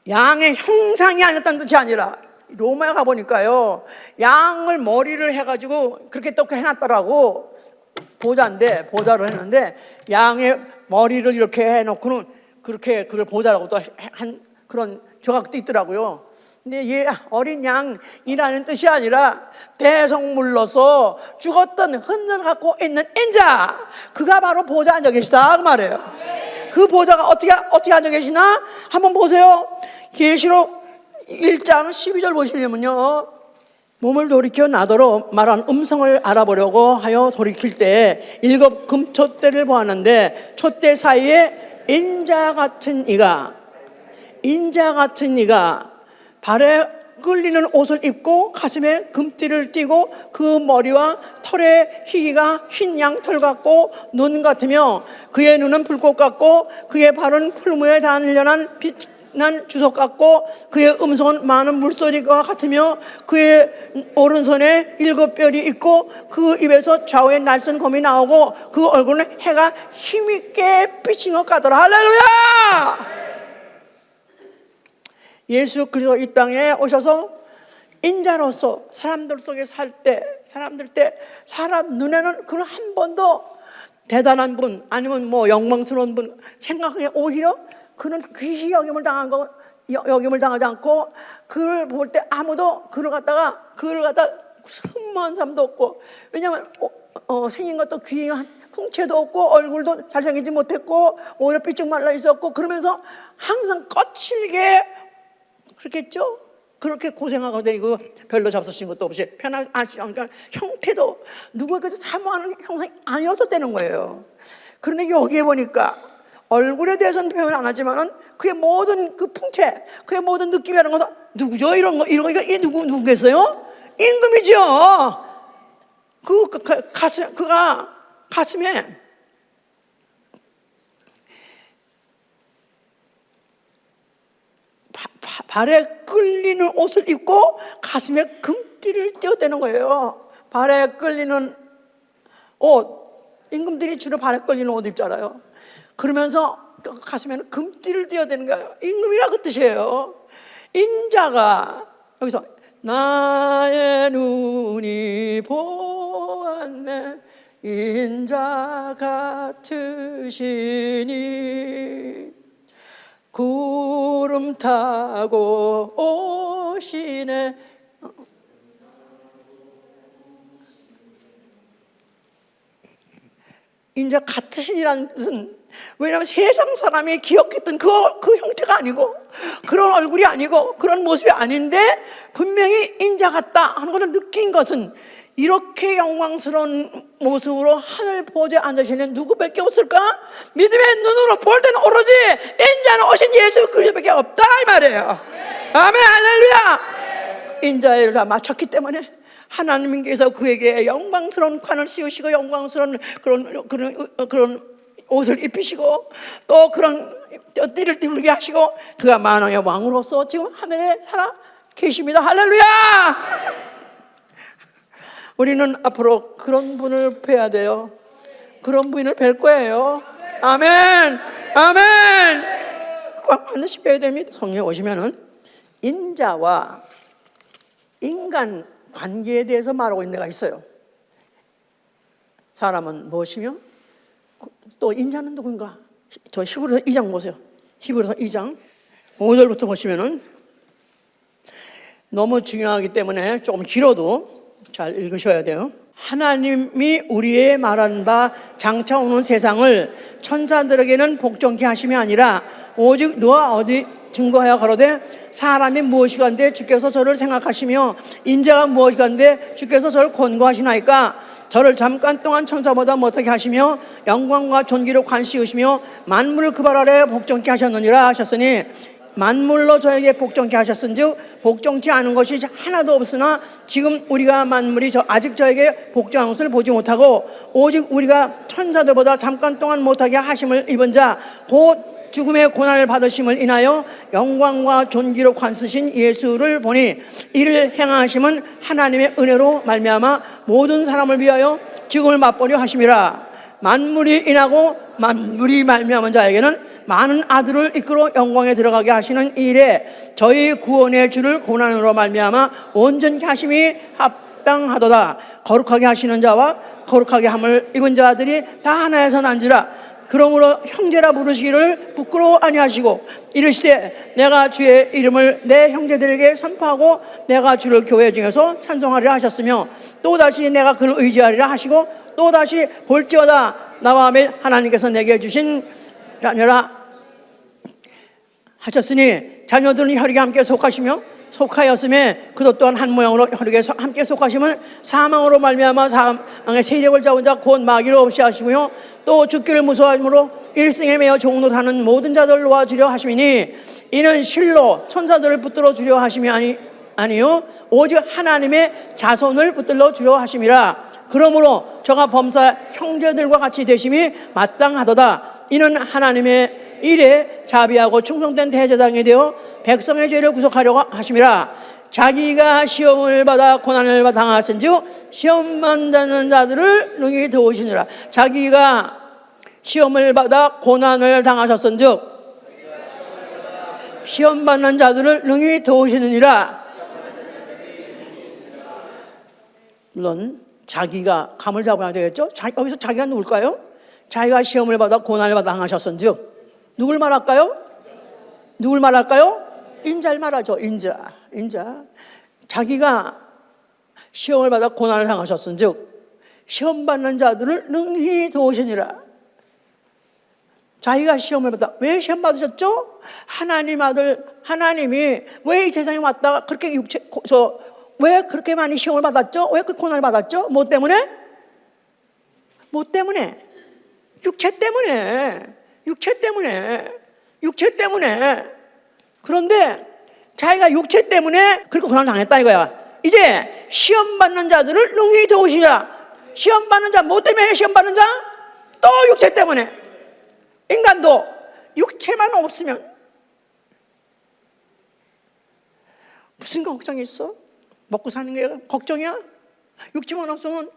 양의 형상이 아니었다는 뜻이 아니라 로마에 가보니까요 양을 머리를 해가지고 그렇게 또 해놨더라고. 보자인데 보자를 했는데 양의 머리를 이렇게 해놓고는 그렇게 그걸 보자라고 또 한 그런 조각도 있더라고요. 근데 얘 어린 양이라는 뜻이 아니라 대성물로서 죽었던 흔적을 갖고 있는 인자, 그가 바로 보좌에 앉아 계시다 그 말이에요. 그 보좌가 어떻게 앉아 계시나 한번 보세요. 계시록 1장 12절 보시면요, 몸을 돌이켜 나더러 말한 음성을 알아보려고 하여 돌이킬 때 7 금촛대를 보았는데 촛대 사이에 인자 같은 이가 발에 끌리는 옷을 입고 가슴에 금띠를 띠고 그 머리와 털의 희기가 흰 양털 같고 눈 같으며 그의 눈은 불꽃 같고 그의 발은 풀무에 단련한 빛난 주석 같고 그의 음성은 많은 물소리가 같으며 그의 오른손에 7뼈리 있고 그 입에서 좌우에 날선 검이 나오고 그 얼굴은 해가 힘있게 비친 것 같더라. 할렐루야! 예수 그리스도 이 땅에 오셔서 인자로서 사람들 속에 살 때 사람 눈에는 그걸 한 번도 대단한 분 아니면 뭐 영광스러운 분 생각하기에 오히려 그는 귀히 여김을 당하지 않고 그를 볼 때 아무도 그를 갖다 흠모한 사람도 없고, 왜냐하면 생긴 것도 귀한 풍채도 없고 얼굴도 잘생기지 못했고 오히려 삐쭉 말라 있었고 그러면서 항상 거칠게 그렇겠죠? 그렇게 고생하고 다니고 별로 잡수신 것도 없이 그러니까 형태도 누구에게도 사모하는 형상이 아니었다는 거예요. 그런데 여기에 보니까 얼굴에 대해서는 표현 안 하지만은 그의 모든 그 풍채, 그의 모든 느낌이라는 것은 누구죠? 이런 거 이게 누구겠어요? 임금이죠. 그가 가슴에 발에 끌리는 옷을 입고 가슴에 금띠를 띄어대는 거예요. 발에 끌리는 옷, 임금들이 주로 발에 끌리는 옷 입잖아요. 그러면서 가슴에는 금띠를 띄어대는 거예요. 임금이라 그 뜻이에요. 인자가 여기서 나의 눈이 보았네 인자 같으시니 구름 타고 오시네. 인자 같으시니라는 뜻은 왜냐하면 세상 사람이 기억했던 그 형태가 아니고 그런 얼굴이 아니고 그런 모습이 아닌데 분명히 인자 같다 하는 것을 느낀 것은 이렇게 영광스러운 모습으로 하늘 보좌에 앉으시는 누구밖에 없을까? 믿음의 눈으로 볼 때는 오로지 인자는 오신 예수 그리스도밖에 없다 이 말이에요. 아멘 할렐루야. 인자의 일을 다 마쳤기 때문에 하나님께서 그에게 영광스러운 관을 씌우시고 영광스러운 그런 옷을 입히시고 또 그런 띠를 띠르게 하시고 그가 만왕의 왕으로서 지금 하늘에 살아 계십니다. 할렐루야! 우리는 앞으로 그런 분을 뵈야 돼요. 그런 분을 뵐 거예요. 아멘! 아멘! 반드시 뵈야 됩니다. 성령에 오시면은 인자와 인간 관계에 대해서 말하고 있는 데가 있어요. 사람은 무엇이며 또 인자는 누군가? 저 히브리서 2장 보세요. 히브리서 2장 5절부터 보시면은 너무 중요하기 때문에 조금 길어도 잘 읽으셔야 돼요. 하나님이 우리의 말한 바 장차 오는 세상을 천사들에게는 복종케 하심이 아니라 오직 누가 어디 증거하여 가로되 사람이 무엇이간데 주께서 저를 생각하시며 인자가 무엇이간데 주께서 저를 권고하시나이까. 저를 잠깐 동안 천사보다 못하게 하시며 영광과 존귀로 관시우시며 만물을 그 발 아래 복종케 하셨느니라 하셨으니 만물로 저에게 복종케 하셨은즉 복종치 않은 것이 하나도 없으나 지금 우리가 만물이 아직 저에게 복종한 것을 보지 못하고 오직 우리가 천사들보다 잠깐 동안 못하게 하심을 입은 자 곧 죽음의 고난을 받으심을 인하여 영광과 존귀로 관쓰신 예수를 보니 이를 행하심은 하나님의 은혜로 말미암아 모든 사람을 위하여 죽음을 맛보려 하심이라. 만물이 인하고 만물이 말미암은 자에게는 많은 아들을 이끌어 영광에 들어가게 하시는 이 일에 저희 구원의 주를 고난으로 말미암아 온전케 하심이 합당하도다. 거룩하게 하시는 자와 거룩하게 함을 입은 자들이 다 하나에서 난지라. 그러므로 형제라 부르시기를 부끄러워 아니하시고 이르시되 내가 주의 이름을 내 형제들에게 선포하고 내가 주를 교회 중에서 찬송하리라 하셨으며 또다시 내가 그를 의지하리라 하시고 또다시 볼지어다 나와 및 하나님께서 내게 주신 자녀라 하셨으니 자녀들은 혈육에 함께 속하시며 속하였음에 그도 또한 한 모양으로 혈육에 함께 속하시면 사망으로 말미암아 사망의 세력을 잡은 자 곧 마귀를 없이 하시고요 또 죽기를 무서워함으로 일생에 매여 종노하는 모든 자들을 놓아주려 하심이니 이는 실로 천사들을 붙들어 주려 하심이 아니요 오직 하나님의 자손을 붙들어 주려 하심이라. 그러므로 저가 범사 형제들과 같이 되심이 마땅하도다. 이는 하나님의 일에 자비하고 충성된 대제사장이 되어 백성의 죄를 구속하려고 하심이라. 자기가 시험을 받아 고난을 당하신즉 시험 받는 자들을 능히 도우시니라. 자기가 시험을 받아 고난을 당하셨은즉 시험 받는 자들을 능히 도우시느니라. 물론 자기가 감을 잡아야 되겠죠. 여기서 자기가 누굴까요? 자기가 시험을 받아 고난을 당하셨은즉 누굴 말할까요? 누굴 말할까요? 인자를 말하죠. 인자. 자기가 시험을 받아 고난을 당하셨은즉 시험 받는 자들을 능히 도우시니라. 자기가 시험을 받아 왜 시험 받으셨죠? 하나님 아들 하나님이 왜 이 세상에 왔다가 그렇게 왜 그렇게 많이 시험을 받았죠? 왜 그 고난을 받았죠? 뭐 때문에? 육체 때문에. 그런데 자기가 육체 때문에 그렇게 고난을 당했다 이거야. 이제 시험 받는 자들을 능히 도우시라. 시험 받는 자 뭐 때문에 시험 받는 자? 또 육체 때문에. 인간도 육체만 없으면 무슨 걱정이 있어? 먹고 사는 게 걱정이야? 육체만 없으면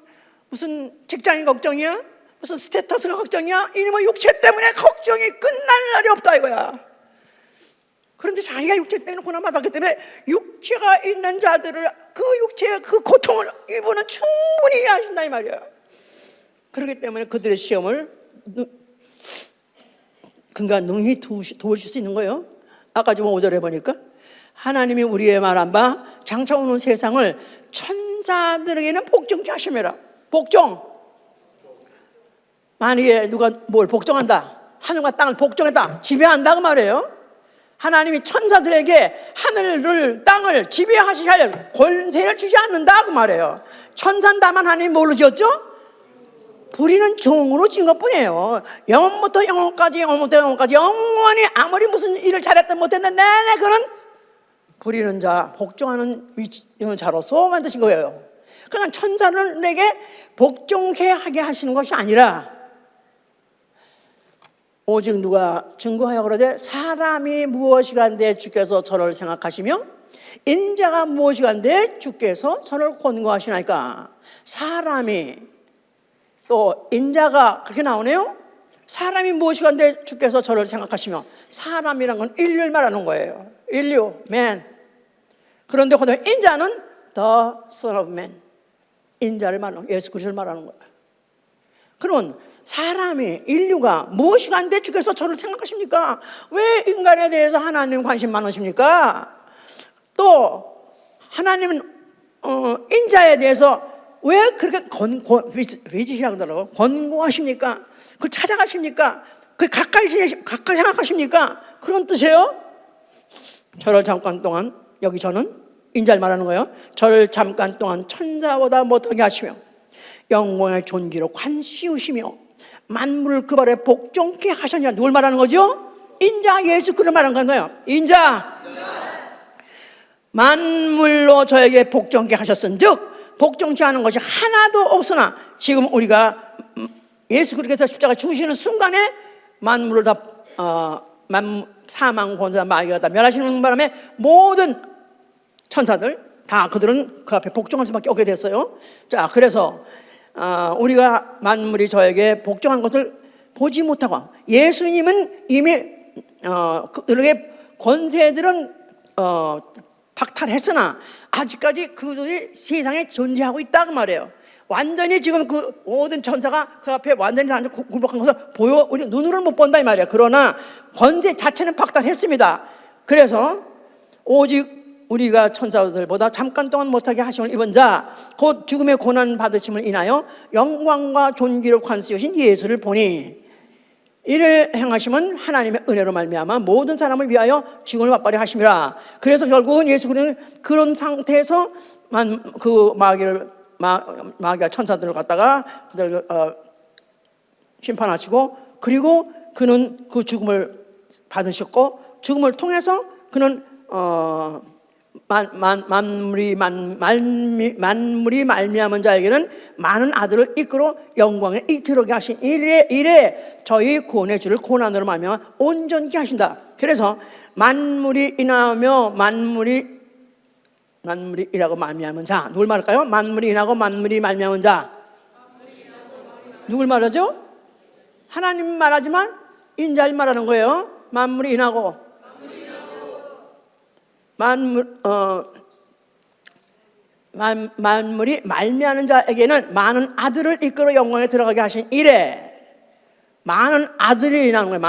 무슨 직장이 걱정이야? 무슨 스테이터스가 걱정이야? 이놈의 육체 때문에 걱정이 끝날 날이 없다 이거야. 그런데 자기가 육체 때문에 고난받았기 때문에 육체가 있는 자들을 그 육체의 그 고통을 이분은 충분히 이해하신다 이 말이야. 그렇기 때문에 그들의 시험을 그가 능히 도우실 수 있는 거예요. 아까 좀 5절에 보니까 하나님이 우리의 말한 바 장차 오는 세상을 천사들에게는 복종케 하심이라. 복종. 만약에 누가 뭘 복종한다, 하늘과 땅을 복종했다, 지배한다 그 말이에요. 하나님이 천사들에게 하늘을 땅을 지배하시게 할 권세를 주지 않는다 그 말이에요. 천사는 다만 하나님이 뭘로 지었죠? 부리는 종으로 지은 것뿐이에요. 영원부터 영원까지 영원히 아무리 무슨 일을 잘했든 못했든 내내 그는 부리는 자, 복종하는 자로서 만드신 거예요. 그냥 천사를 내게 복종케 하게 하시는 것이 아니라 오직 누가 증거하여 그러되 사람이 무엇이간데 주께서 저를 생각하시며 인자가 무엇이간데 주께서 저를 권고하시나이까. 사람이 또 인자가 그렇게 나오네요. 사람이 무엇이간데 주께서 저를 생각하시며, 사람이란 건 인류를 말하는 거예요. 인류, man. 그런데 그다음에 인자는 the son of man, 인자를 말하는, 예수 그리스도를 말하는 거예요. 그러면 사람이, 인류가 무엇이간데 주께서 저를 생각하십니까? 왜 인간에 대해서 하나님 관심 많으십니까? 또 하나님은 인자에 대해서 왜 그렇게 visit 하더라고요. 권고하십니까? 그걸 찾아가십니까? 그걸 가까이 생각하십니까? 그런 뜻이에요. 저를 잠깐 동안, 여기 저는 인자를 말하는 거예요. 저를 잠깐 동안 천사보다 못하게 하시며 영광의 존귀로 관 씌우시며 만물을 그 발에 복종케 하셨냐. 누굴 말하는 거죠? 인자, 예수 그를 말하는 거예요. 인자. 만물로 저에게 복종케 하셨은즉, 복종케 하는 것이 하나도 없으나 지금 우리가 예수 그리스도께서 십자가 죽으시는 순간에 만물을 다 사망 권세 마귀가 다 멸하시는 바람에 모든 천사들 다 그들은 그 앞에 복종할 수밖에 없게 됐어요. 자, 그래서 우리가 만물이 저에게 복종한 것을 보지 못하고, 예수님은 이미 그들에게 권세들은 박탈했으나 아직까지 그들이 세상에 존재하고 있다고 말해요. 완전히 지금 그 모든 천사가 그 앞에 완전히 다 굴복한 것을 우리 눈으로는 못 본다 이 말이야. 그러나 권세 자체는 박탈했습니다. 그래서 오직 우리가 천사들보다 잠깐 동안 못하게 하심을 입은 자, 곧 죽음의 고난 받으심을 인하여 영광과 존귀로 관세우신 예수를 보니, 이를 행하심은 하나님의 은혜로 말미암아 모든 사람을 위하여 죽음을 맛보게 하심이라. 그래서 결국은 예수 그리스도는 그런 상태에서 그 마귀가 천사들을 갖다가 그들을 심판하시고, 그리고 그는 그 죽음을 받으셨고, 죽음을 통해서 그는 만물이 말미암은 자에게는 많은 아들을 이끌어 영광에 들어가게 하신 이래 저희 구원의 주를 고난으로 말미암아 온전케 하신다. 그래서 만물이 인하며 만물이 인하고 말미암은 자, 누굴 말할까요? 만물이 인하고 만물이 말미암은 자, 누굴 말하죠? 하나님 말하지만 인자를 말하는 거예요. 만물이 인하고 만물이 말미암은 자에게는 많은 아들을 이끌어 영광에 들어가게 하신 이래. 많은 아들이 인하는 거예요.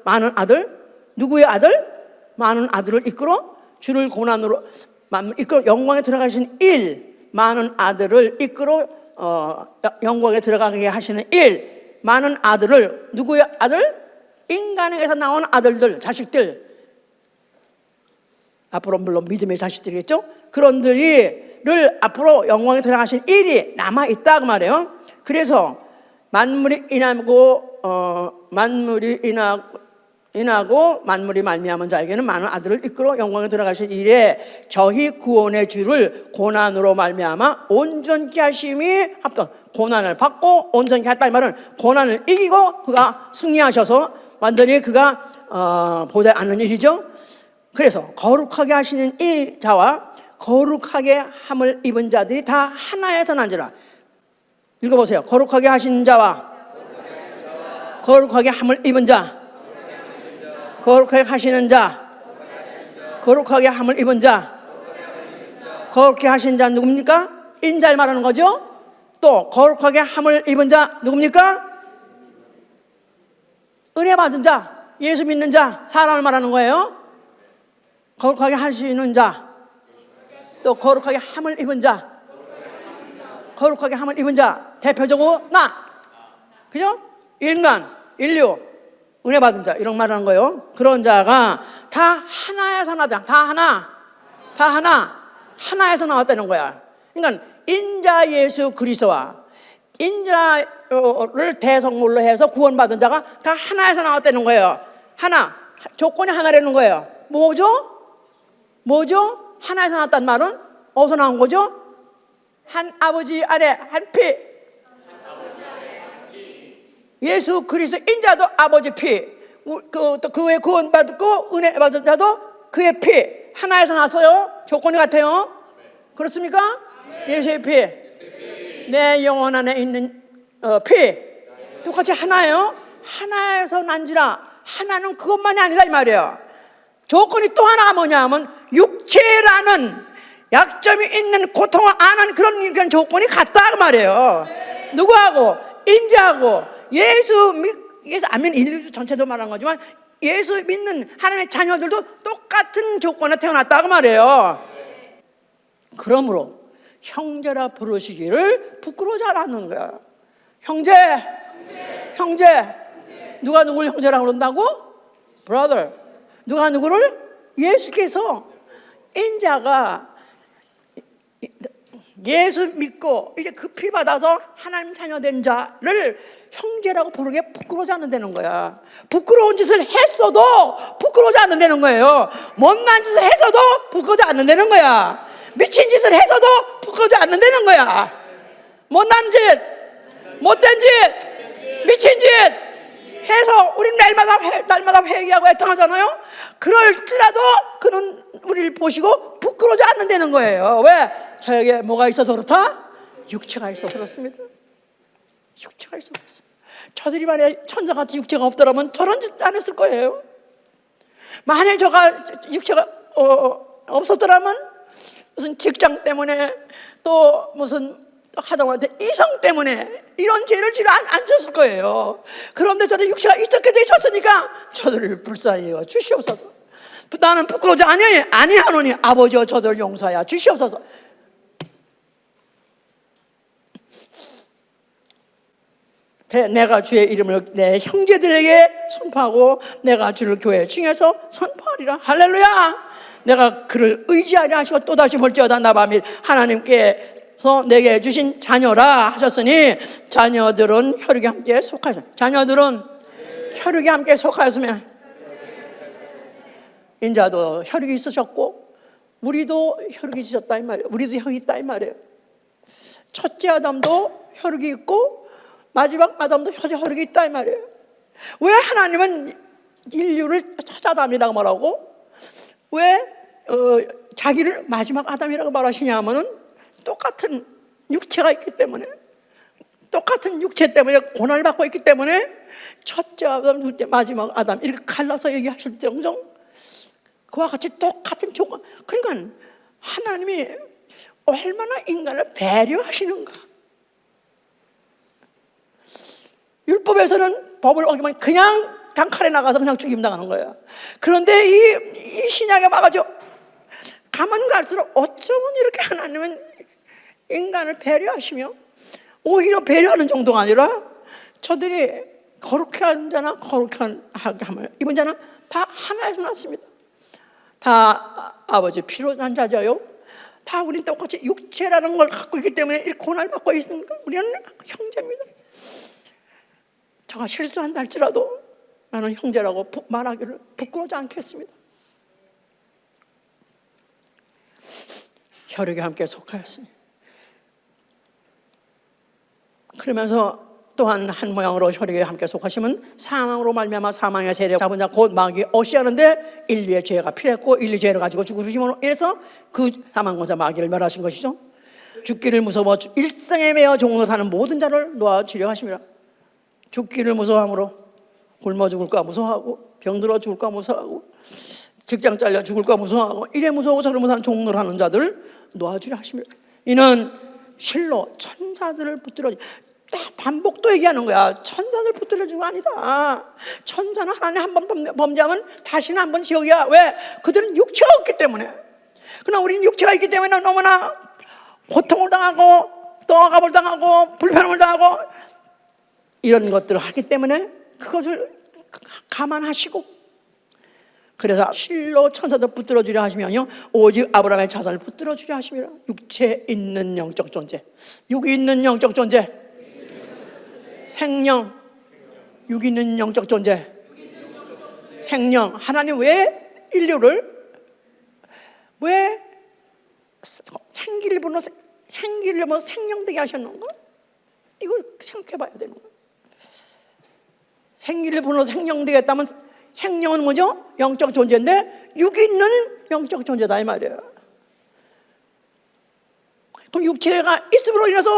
많은 아들. 누구의 아들? 많은 아들을 이끌어 주를 고난으로 이끌어 영광에 들어가신 일. 많은 아들을 이끌어 영광에 들어가게 하시는 일. 많은 아들을, 누구의 아들? 인간에게서 나온 아들들, 자식들. 앞으로 물론 믿음의 자식들이겠죠? 그런들을 앞으로 영광에 들어가신 일이 남아있다 그 말이에요. 그래서 만물이 인하고 만물이 말미암은 자에게는 많은 아들을 이끌어 영광에 들어가신 일에 저희 구원의 주를 고난으로 말미암아 온전케 하심이 합동. 고난을 받고 온전케 했다 이 말은 고난을 이기고 그가 승리하셔서 완전히 그가 보지 않는 일이죠. 그래서 거룩하게 하시는 이 자와 거룩하게 함을 입은 자들이 다 하나에서 난지라. 읽어보세요. 거룩하게 하신 자와 거룩하게 함을 입은 자, 거룩하게 하시는 자, 거룩하게 함을 입은 자, 거룩하게 하신 자 누굽니까? 인자를 말하는 거죠. 또 거룩하게 함을 입은 자 누굽니까? 은혜 받은 자, 예수 믿는 자, 사람을 말하는 거예요. 거룩하게 하시는 자, 또 거룩하게 함을 입은 자, 거룩하게 함을 입은 자, 대표적으로 나, 그죠? 인간, 인류, 은혜 받은 자, 이런 말하는 거예요. 그런 자가 다 하나에서 나다. 다 하나에서 나왔다는 거야. 그러니까 인자 예수 그리스도와 인자를 대성물로 해서 구원받은 자가 다 하나에서 나왔다는 거예요. 하나, 조건이 하나라는 거예요. 뭐죠? 하나에서 나왔단 말은 어디서 나온 거죠? 한 아버지 아래 한 피. 예수 그리스도 인자도 아버지 피, 또 그의 구원받고 은혜 받은 자도 그의 피 하나에서 났어요. 조건이 같아요. 그렇습니까? 예수의 피, 내 영혼 안에 있는 피 똑같이 하나예요. 하나에서 난지라. 하나는 그것만이 아니다 이 말이에요. 조건이 또 하나가 뭐냐면 육체라는 약점이 있는 고통을 안한 그런 조건이 같다 그 말이에요. 누구하고? 인자하고 예수 안 믿는 인류 전체도 말하는 거지만 예수 믿는 하나님의 자녀들도 똑같은 조건에 태어났다 그 말이에요. 그러므로 형제라 부르시기를 부끄러워하지 않는 거야. 형제. 누가 누구를 형제라고 그런다고? brother. 누가 누구를? 예수께서 인자가 예수 믿고 이제 그 피 받아서 하나님 자녀 된 자를 형제라고 부르게 부끄러워하지 않는다는 거야. 부끄러운 짓을 했어도 부끄러워하지 않는다는 거예요. 못난 짓을 했어도 부끄러워하지 않는다는 거야. 미친 짓을 했어도 부끄러워하지 않는다는 거야. 못난 짓, 못된 짓, 미친 짓 해서 우리는 날마다 회개하고 애통하잖아요. 그럴지라도 그는 우리를 보시고 부끄러워하지 않는다는 거예요. 왜? 저에게 뭐가 있어서 그렇다? 육체가 있어서 그렇습니다. 육체가 있어서 그렇습니다. 저들이 만약에 천사같이 육체가 없더라면 저런 짓 안 했을 거예요. 만약에 저가 육체가 없었더라면 무슨 직장 때문에 또 무슨 하다못해 이성 때문에 이런 죄를 안 졌을 거예요. 그런데 저도 육체가 있었게 되셨으니까 저들을 불쌍히 여겨 주시옵소서. 나는 부끄러워지 아니하노니 아버지여 저들을 용서하여 주시옵소서. 내가 주의 이름을 내 형제들에게 선포하고 내가 주를 교회 중에서 선포하리라. 할렐루야. 내가 그를 의지하려 하시고 또다시 볼지어다 나바 및 하나님께서 내게 주신 자녀라 하셨으니 자녀들은 혈육에 함께 속하였습니다. 자녀들은 혈육에 함께 속하였으면 인자도 혈육이 있으셨고 우리도 혈육이 있으셨다 이 말이에요. 우리도 혈육이 있다 이 말이에요. 첫째 아담도 혈육이 있고 마지막 아담도 혈육이 있다 이 말이에요. 왜 하나님은 인류를 첫 아담이라고 말하고 왜 자기를 마지막 아담이라고 말하시냐 하면은 똑같은 육체가 있기 때문에, 똑같은 육체 때문에 고난을 받고 있기 때문에 첫째 아담, 둘째, 마지막 아담 이렇게 갈라서 얘기하실 정정 그와 같이 똑같은 조건. 그러니까 하나님이 얼마나 인간을 배려하시는가. 율법에서는 법을 어기면 그냥 단칼에 나가서 그냥 죽임 당하는 거예요. 그런데 이 신약에 와가지고 가면 갈수록 어쩌면 이렇게 하나님은 인간을 배려하시며 오히려 배려하는 정도가 아니라 저들이 거룩해 한 자나 거룩한 함을 입은 자나 다 하나에서 났습니다. 다 아버지 피로 난 자자요. 다 우린 똑같이 육체라는 걸 갖고 있기 때문에 이 고난을 받고 있으니까 우리는 형제입니다. 저가 실수한다 할지라도 나는 형제라고 말하기를 부끄러워하지 않겠습니다. 혈육에 함께 속하였으니. 그러면서 또한 한 모양으로 혈육에 함께 속하시면 사망으로 말미암아 사망의 세력 잡은 자 곧 마귀 어시하는데 인류의 죄가 필했고 인류 죄를 가지고 죽으심으로 인해서 그 사망권세 마귀를 멸하신 것이죠. 죽기를 무서워 일생에 매어 종으로 사는 모든 자를 놓아주려 하심이라. 죽기를 무서워함으로 굶어 죽을까 무서워하고 병들어 죽을까 무서워하고 직장 잘려 죽을까 무서워하고 이래 무서워하고 저래 무서워하는 종로를 하는 자들을 놓아주려 하십니다. 이는 실로 천사들을 붙들어 반복도 얘기하는 거야. 천사들 붙들어 주는 거 아니다. 천사는 하나님 한 번 범죄하면 다시는 한 번 지옥이야. 왜? 그들은 육체가 없기 때문에. 그러나 우리는 육체가 있기 때문에 너무나 고통을 당하고 또 억압을 당하고 불편함을 당하고 이런 것들을 하기 때문에 그것을 감안하시고 그래서 실로 천사도 붙들어 주려 하시면요 오직 아브라함의 자손을 붙들어 주려 하시며 육체에 있는 영적 존재, 육이 있는 영적 존재, 생명, 육 있는 영적 존재, 생명. 하나님 왜 인류를 왜 생기를 생명되게 하셨는가? 이걸 생각해 봐야 되는 거예요. 생기를 불러서 생명 되겠다면 생명은 뭐죠? 영적 존재인데 육인은 영적 존재다 이 말이에요. 그럼 육체가 있음으로 인해서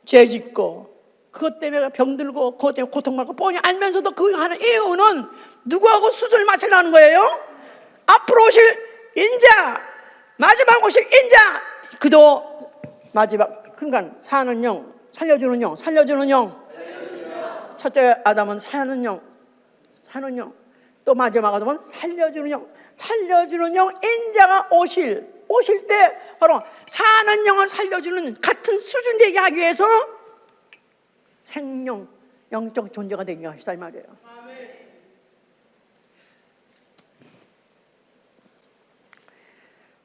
죄 짓고 그것 때문에 병들고 그것 때문에 고통받고 뻔히 알면서도 그 하는 이유는 누구하고 수준을 맞추려는 거예요? 앞으로 오실 인자, 마지막 오실 인자, 그도 마지막, 그러니까 사는 영, 살려주는 영, 살려주는 영. 첫째 아담은 사는 영, 사는 영. 또 마지막 아담은 살려주는 영, 살려주는 영. 인자가 오실 때 바로 사는 영을 살려주는 같은 수준 되게 하기 위해서 생명, 영적 존재가 되게 하시다 이 말이에요.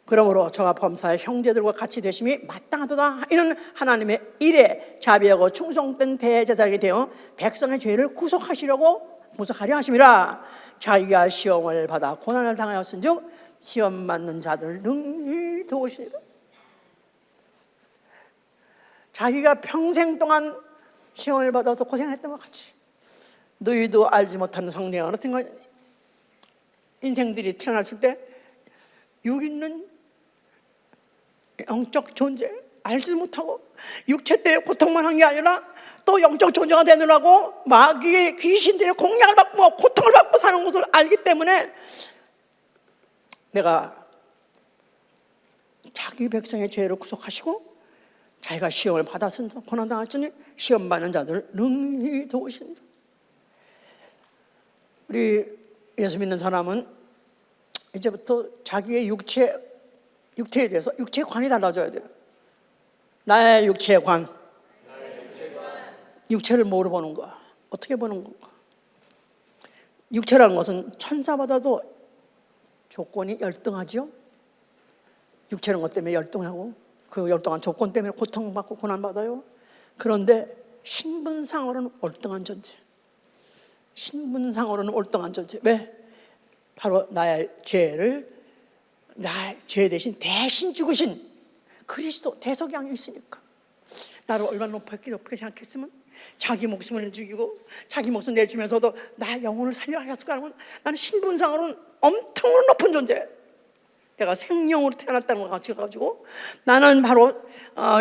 그러므로 저와 범사의 형제들과 같이 되심이 마땅하도다. 이는 하나님의 일에 자비하고 충성된 대제사장이 되어 백성의 죄를 구속하려 하심이라. 자기가 시험을 받아 고난을 당하였은즉 시험 받는 자들을 능히 도우시리라. 자기가 평생 동안 시험을 받아서 고생했던 것 같이 너희도 알지 못하는 성령 같은 거 인생들이 태어났을 때 육 있는 영적 존재 알지 못하고 육체 때문에 고통만 한 게 아니라 또 영적 존재가 되느라고 마귀의 귀신들의 공략을 받고 고통을 받고 사는 것을 알기 때문에 내가 자기 백성의 죄를 구속하시고 자기가 시험을 받았으니 고난당하시니 시험 받는 자들을 능히 도우신다. 우리 예수 믿는 사람은 이제부터 자기의 육체에 대해서 육체관이 달라져야 돼요. 나의 육체관. 육체를 뭐로 보는 거야? 어떻게 보는 건가? 육체라는 것은 천사보다도 조건이 열등하지요. 육체는 것 때문에 열등하고 그 열등한 조건 때문에 고통받고 고난받아요. 그런데 신분상으로는 월등한 존재. 신분상으로는 월등한 존재. 왜? 바로 나의 죄 대신 대신 죽으신 그리스도 대속양이 있으니까. 나를 얼마나 높게 생각했으면 자기 목숨을 죽이고 자기 목숨 내주면서도 나 영혼을 살려하겠을까 하면 나는 신분상으로는 엄청 높은 존재. 내가 생명으로 태어났다는 것 같이 가지고 나는 바로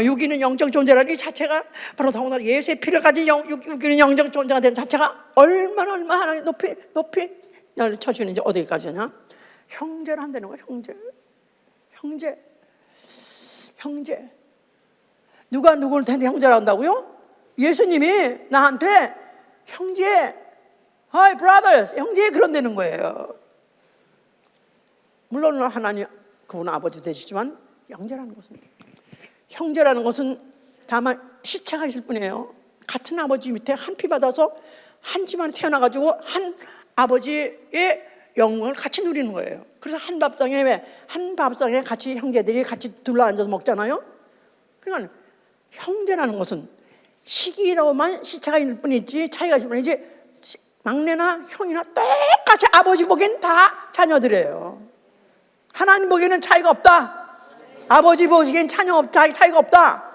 육이는 영적 존재라는 이 자체가 바로 더구나 예수의 피를 가진 육이는 영적 존재가 된 자체가 얼마나 하나님 높이 나를 쳐주는지 어디까지냐? 형제를 한다는 거야. 형제. 누가 누구를 텐데 형제를 한다고요? 예수님이 나한테 형제, hi brothers, 형제 그런다는 거예요. 물론 하나님 그분은 아버지 되시지만 형제라는 것은 다만 시차가 있을 뿐이에요. 같은 아버지 밑에 한 피 받아서 한 집안에 태어나가지고 한 아버지의 영광을 같이 누리는 거예요. 그래서 한 밥상에 같이 형제들이 같이 둘러앉아서 먹잖아요. 그러니까 형제라는 것은 시기로만 시차가 있을 뿐이지 차이가 있을 뿐이지 막내나 형이나 똑같이 아버지 보기엔 다 자녀들이에요. 하나님 보기에는 차이가 없다. 아버지 보기엔 차이가 없다.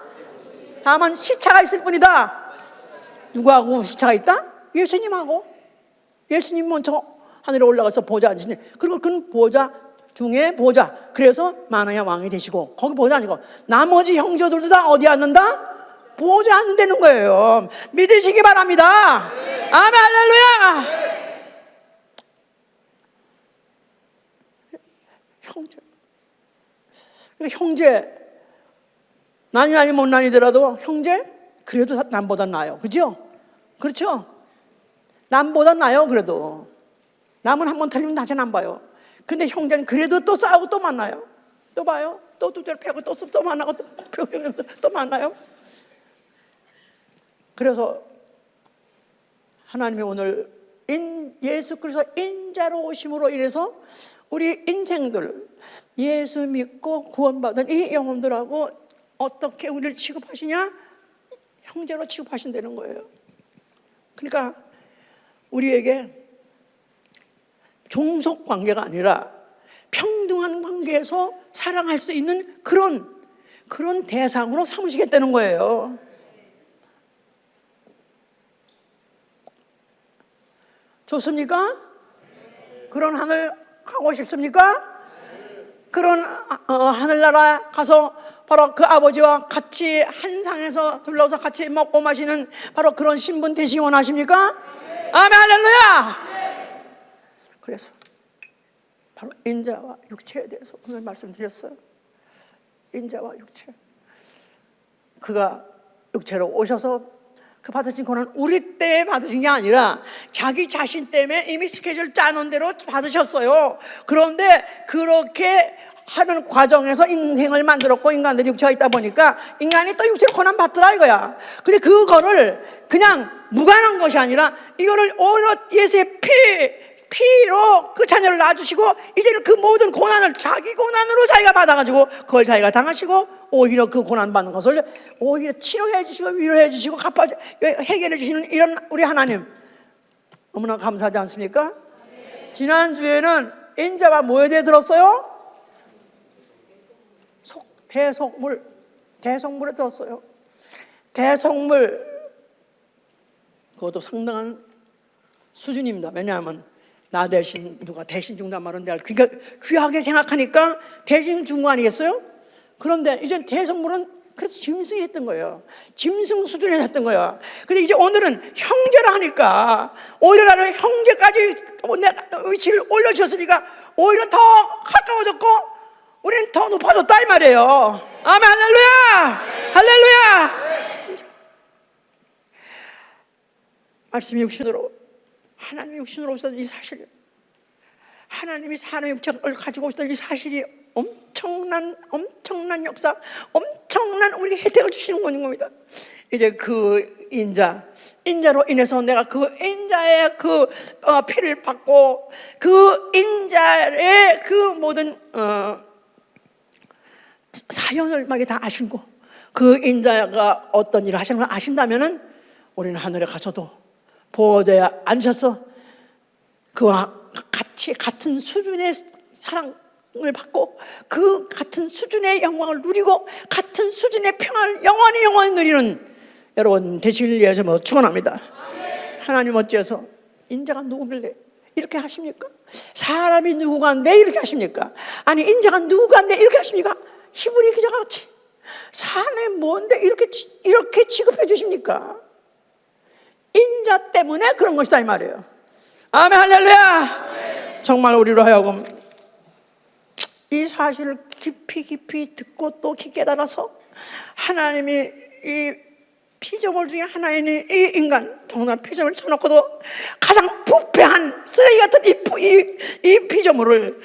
다만 시차가 있을 뿐이다. 누구하고 시차가 있다? 예수님하고. 예수님 먼저 하늘에 올라가서 보좌 앉으시니 그리고 그는 보좌 중에 보좌. 그래서 만왕의 왕이 되시고 거기 보좌 아니고 나머지 형제들도 다 어디 앉는다? 보좌 앉는다는 거예요. 믿으시기 바랍니다. 아멘 할렐루야. 형제 난이 못 나뉘더라도 형제 그래도 남보다 나아요. 그죠? 그렇죠? 남보다 나아요. 그래도 남은 한 번 틀리면 다시 안 봐요. 근데 형제는 그래도 또 싸우고 또 만나요. 또 봐요. 또 두드려 패고 또 만나고 또 만나요. 그래서 하나님이 오늘 예수 그리스도 인자로 오심으로 인해서 우리 인생들 예수 믿고 구원받은 이 영혼들하고 어떻게 우리를 취급하시냐? 형제로 취급하신다는 거예요. 그러니까 우리에게 종속 관계가 아니라 평등한 관계에서 사랑할 수 있는 그런 대상으로 삼으시겠다는 거예요. 좋습니까? 그런 하늘 가고 싶습니까? 그런 하늘나라 가서 바로 그 아버지와 같이 한 상에서 둘러서 같이 먹고 마시는 바로 그런 신분 되시기 원하십니까? 아멘, 할렐루야! 그래서 바로 인자와 육체에 대해서 오늘 말씀드렸어요. 인자와 육체. 그가 육체로 오셔서 그 받으신 권한 우리 때에 받으신 게 아니라 자기 자신 때문에 이미 스케줄 짜놓은 대로 받으셨어요. 그런데 그렇게 하는 과정에서 인생을 만들었고 인간들이 육체가 있다 보니까 인간이 또 육체로 권한 받더라 이거야. 근데 그거를 그냥 무관한 것이 아니라 이거를 오히려 예수의 피로 그 자녀를 낳아주시고 이제는 그 모든 고난을 자기 고난으로 자기가 받아가지고 그걸 자기가 당하시고 오히려 그 고난 받는 것을 오히려 치료해 주시고 위로해 주시고 해결해 주시는 이런 우리 하나님 너무나 감사하지 않습니까? 지난주에는 인자와 뭐에 대해 들었어요? 대속물에 들었어요. 대속물 그것도 상당한 수준입니다. 왜냐하면 나 대신 누가 대신 준단 말은 내가 귀하게 생각하니까 대신 준 거 아니겠어요? 그런데 이제 대속물은 그래서 짐승이 했던 거예요. 짐승 수준에 했던 거예요. 근데 이제 오늘은 형제라 하니까 오히려 나를 형제까지 내 위치를 올려주셨으니까 오히려 더 가까워졌고 우리는 더 높아졌다 이 말이에요. 아멘, 할렐루야! 할렐루야! 말씀이 육신으로 하나님이 육신으로 오셨던 이 사실, 하나님이 사람의 육체를 가지고 오셨던 이 사실이 엄청난 역사, 엄청난 우리에게 혜택을 주시는 겁니다. 이제 그 인자로 인해서 내가 그 인자의 그 피를 받고 그 인자의 그 모든 사연을 막 다 아시고 그 인자가 어떤 일을 하시는 걸 아신다면은 우리는 하늘에 가서도 보호자에 앉으셔서 그와 같이 같은 수준의 사랑을 받고 그 같은 수준의 영광을 누리고 같은 수준의 평안을 영원히 누리는 여러분 되시길 위해서 축원합니다. 하나님 어찌해서 인자가 누구길래 이렇게 하십니까? 사람이 누구간데 이렇게 하십니까? 아니 인자가 누구간데 이렇게 하십니까? 히브리 기자가 같이 사람이 뭔데 이렇게 취급해 주십니까? 인자 때문에 그런 것이다 이 말이에요. 아멘, 할렐루야. 정말 우리로 하여금 이 사실을 깊이 듣고 또 깊게 깨달아서 하나님이 이 피조물 중에 하나인 이 인간 동남 피조물을 쳐놓고도 가장 부패한 쓰레기 같은 이 피조물을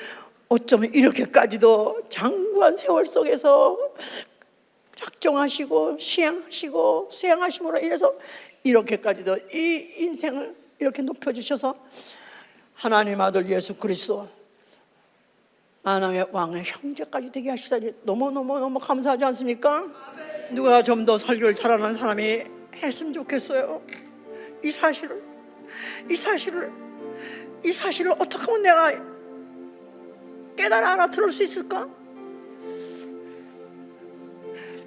어쩌면 이렇게까지도 장구한 세월 속에서 작정하시고 시행하시고 수행하심으로 인해서 이렇게까지도 이 인생을 이렇게 높여주셔서 하나님 아들 예수 그리스도 만왕의 왕의 형제까지 되게 하시다니 너무 감사하지 않습니까? 누가 좀 더 설교를 잘하는 사람이 했으면 좋겠어요. 이 사실을 어떻게 하면 내가 깨달아 알아들을 수 있을까?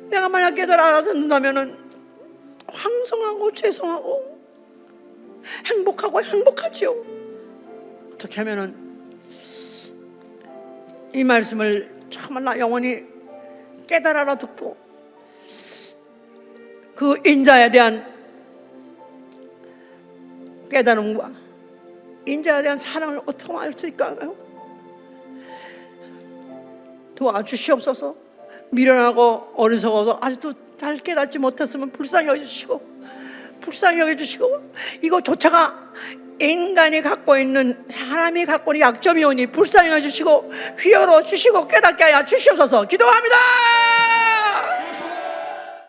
내가 만약 깨달아 알아듣는다면은 황송하고 죄송하고 행복하지요. 어떻게 하면은 이 말씀을 정말 영원히 깨달아 알아듣고 그 인자에 대한 깨달음과 인자에 대한 사랑을 어떻게 알 수 있을까요? 도와주시옵소서. 미련하고 어리석어서 아직도 잘 깨닫지 못했으면 불쌍히 여겨주시고 이거조차가 인간이 갖고 있는 사람이 갖고 있는 약점이오니 불쌍히 여겨주시고 휘어러 주시고 깨닫게 하여 주시옵소서. 기도합니다.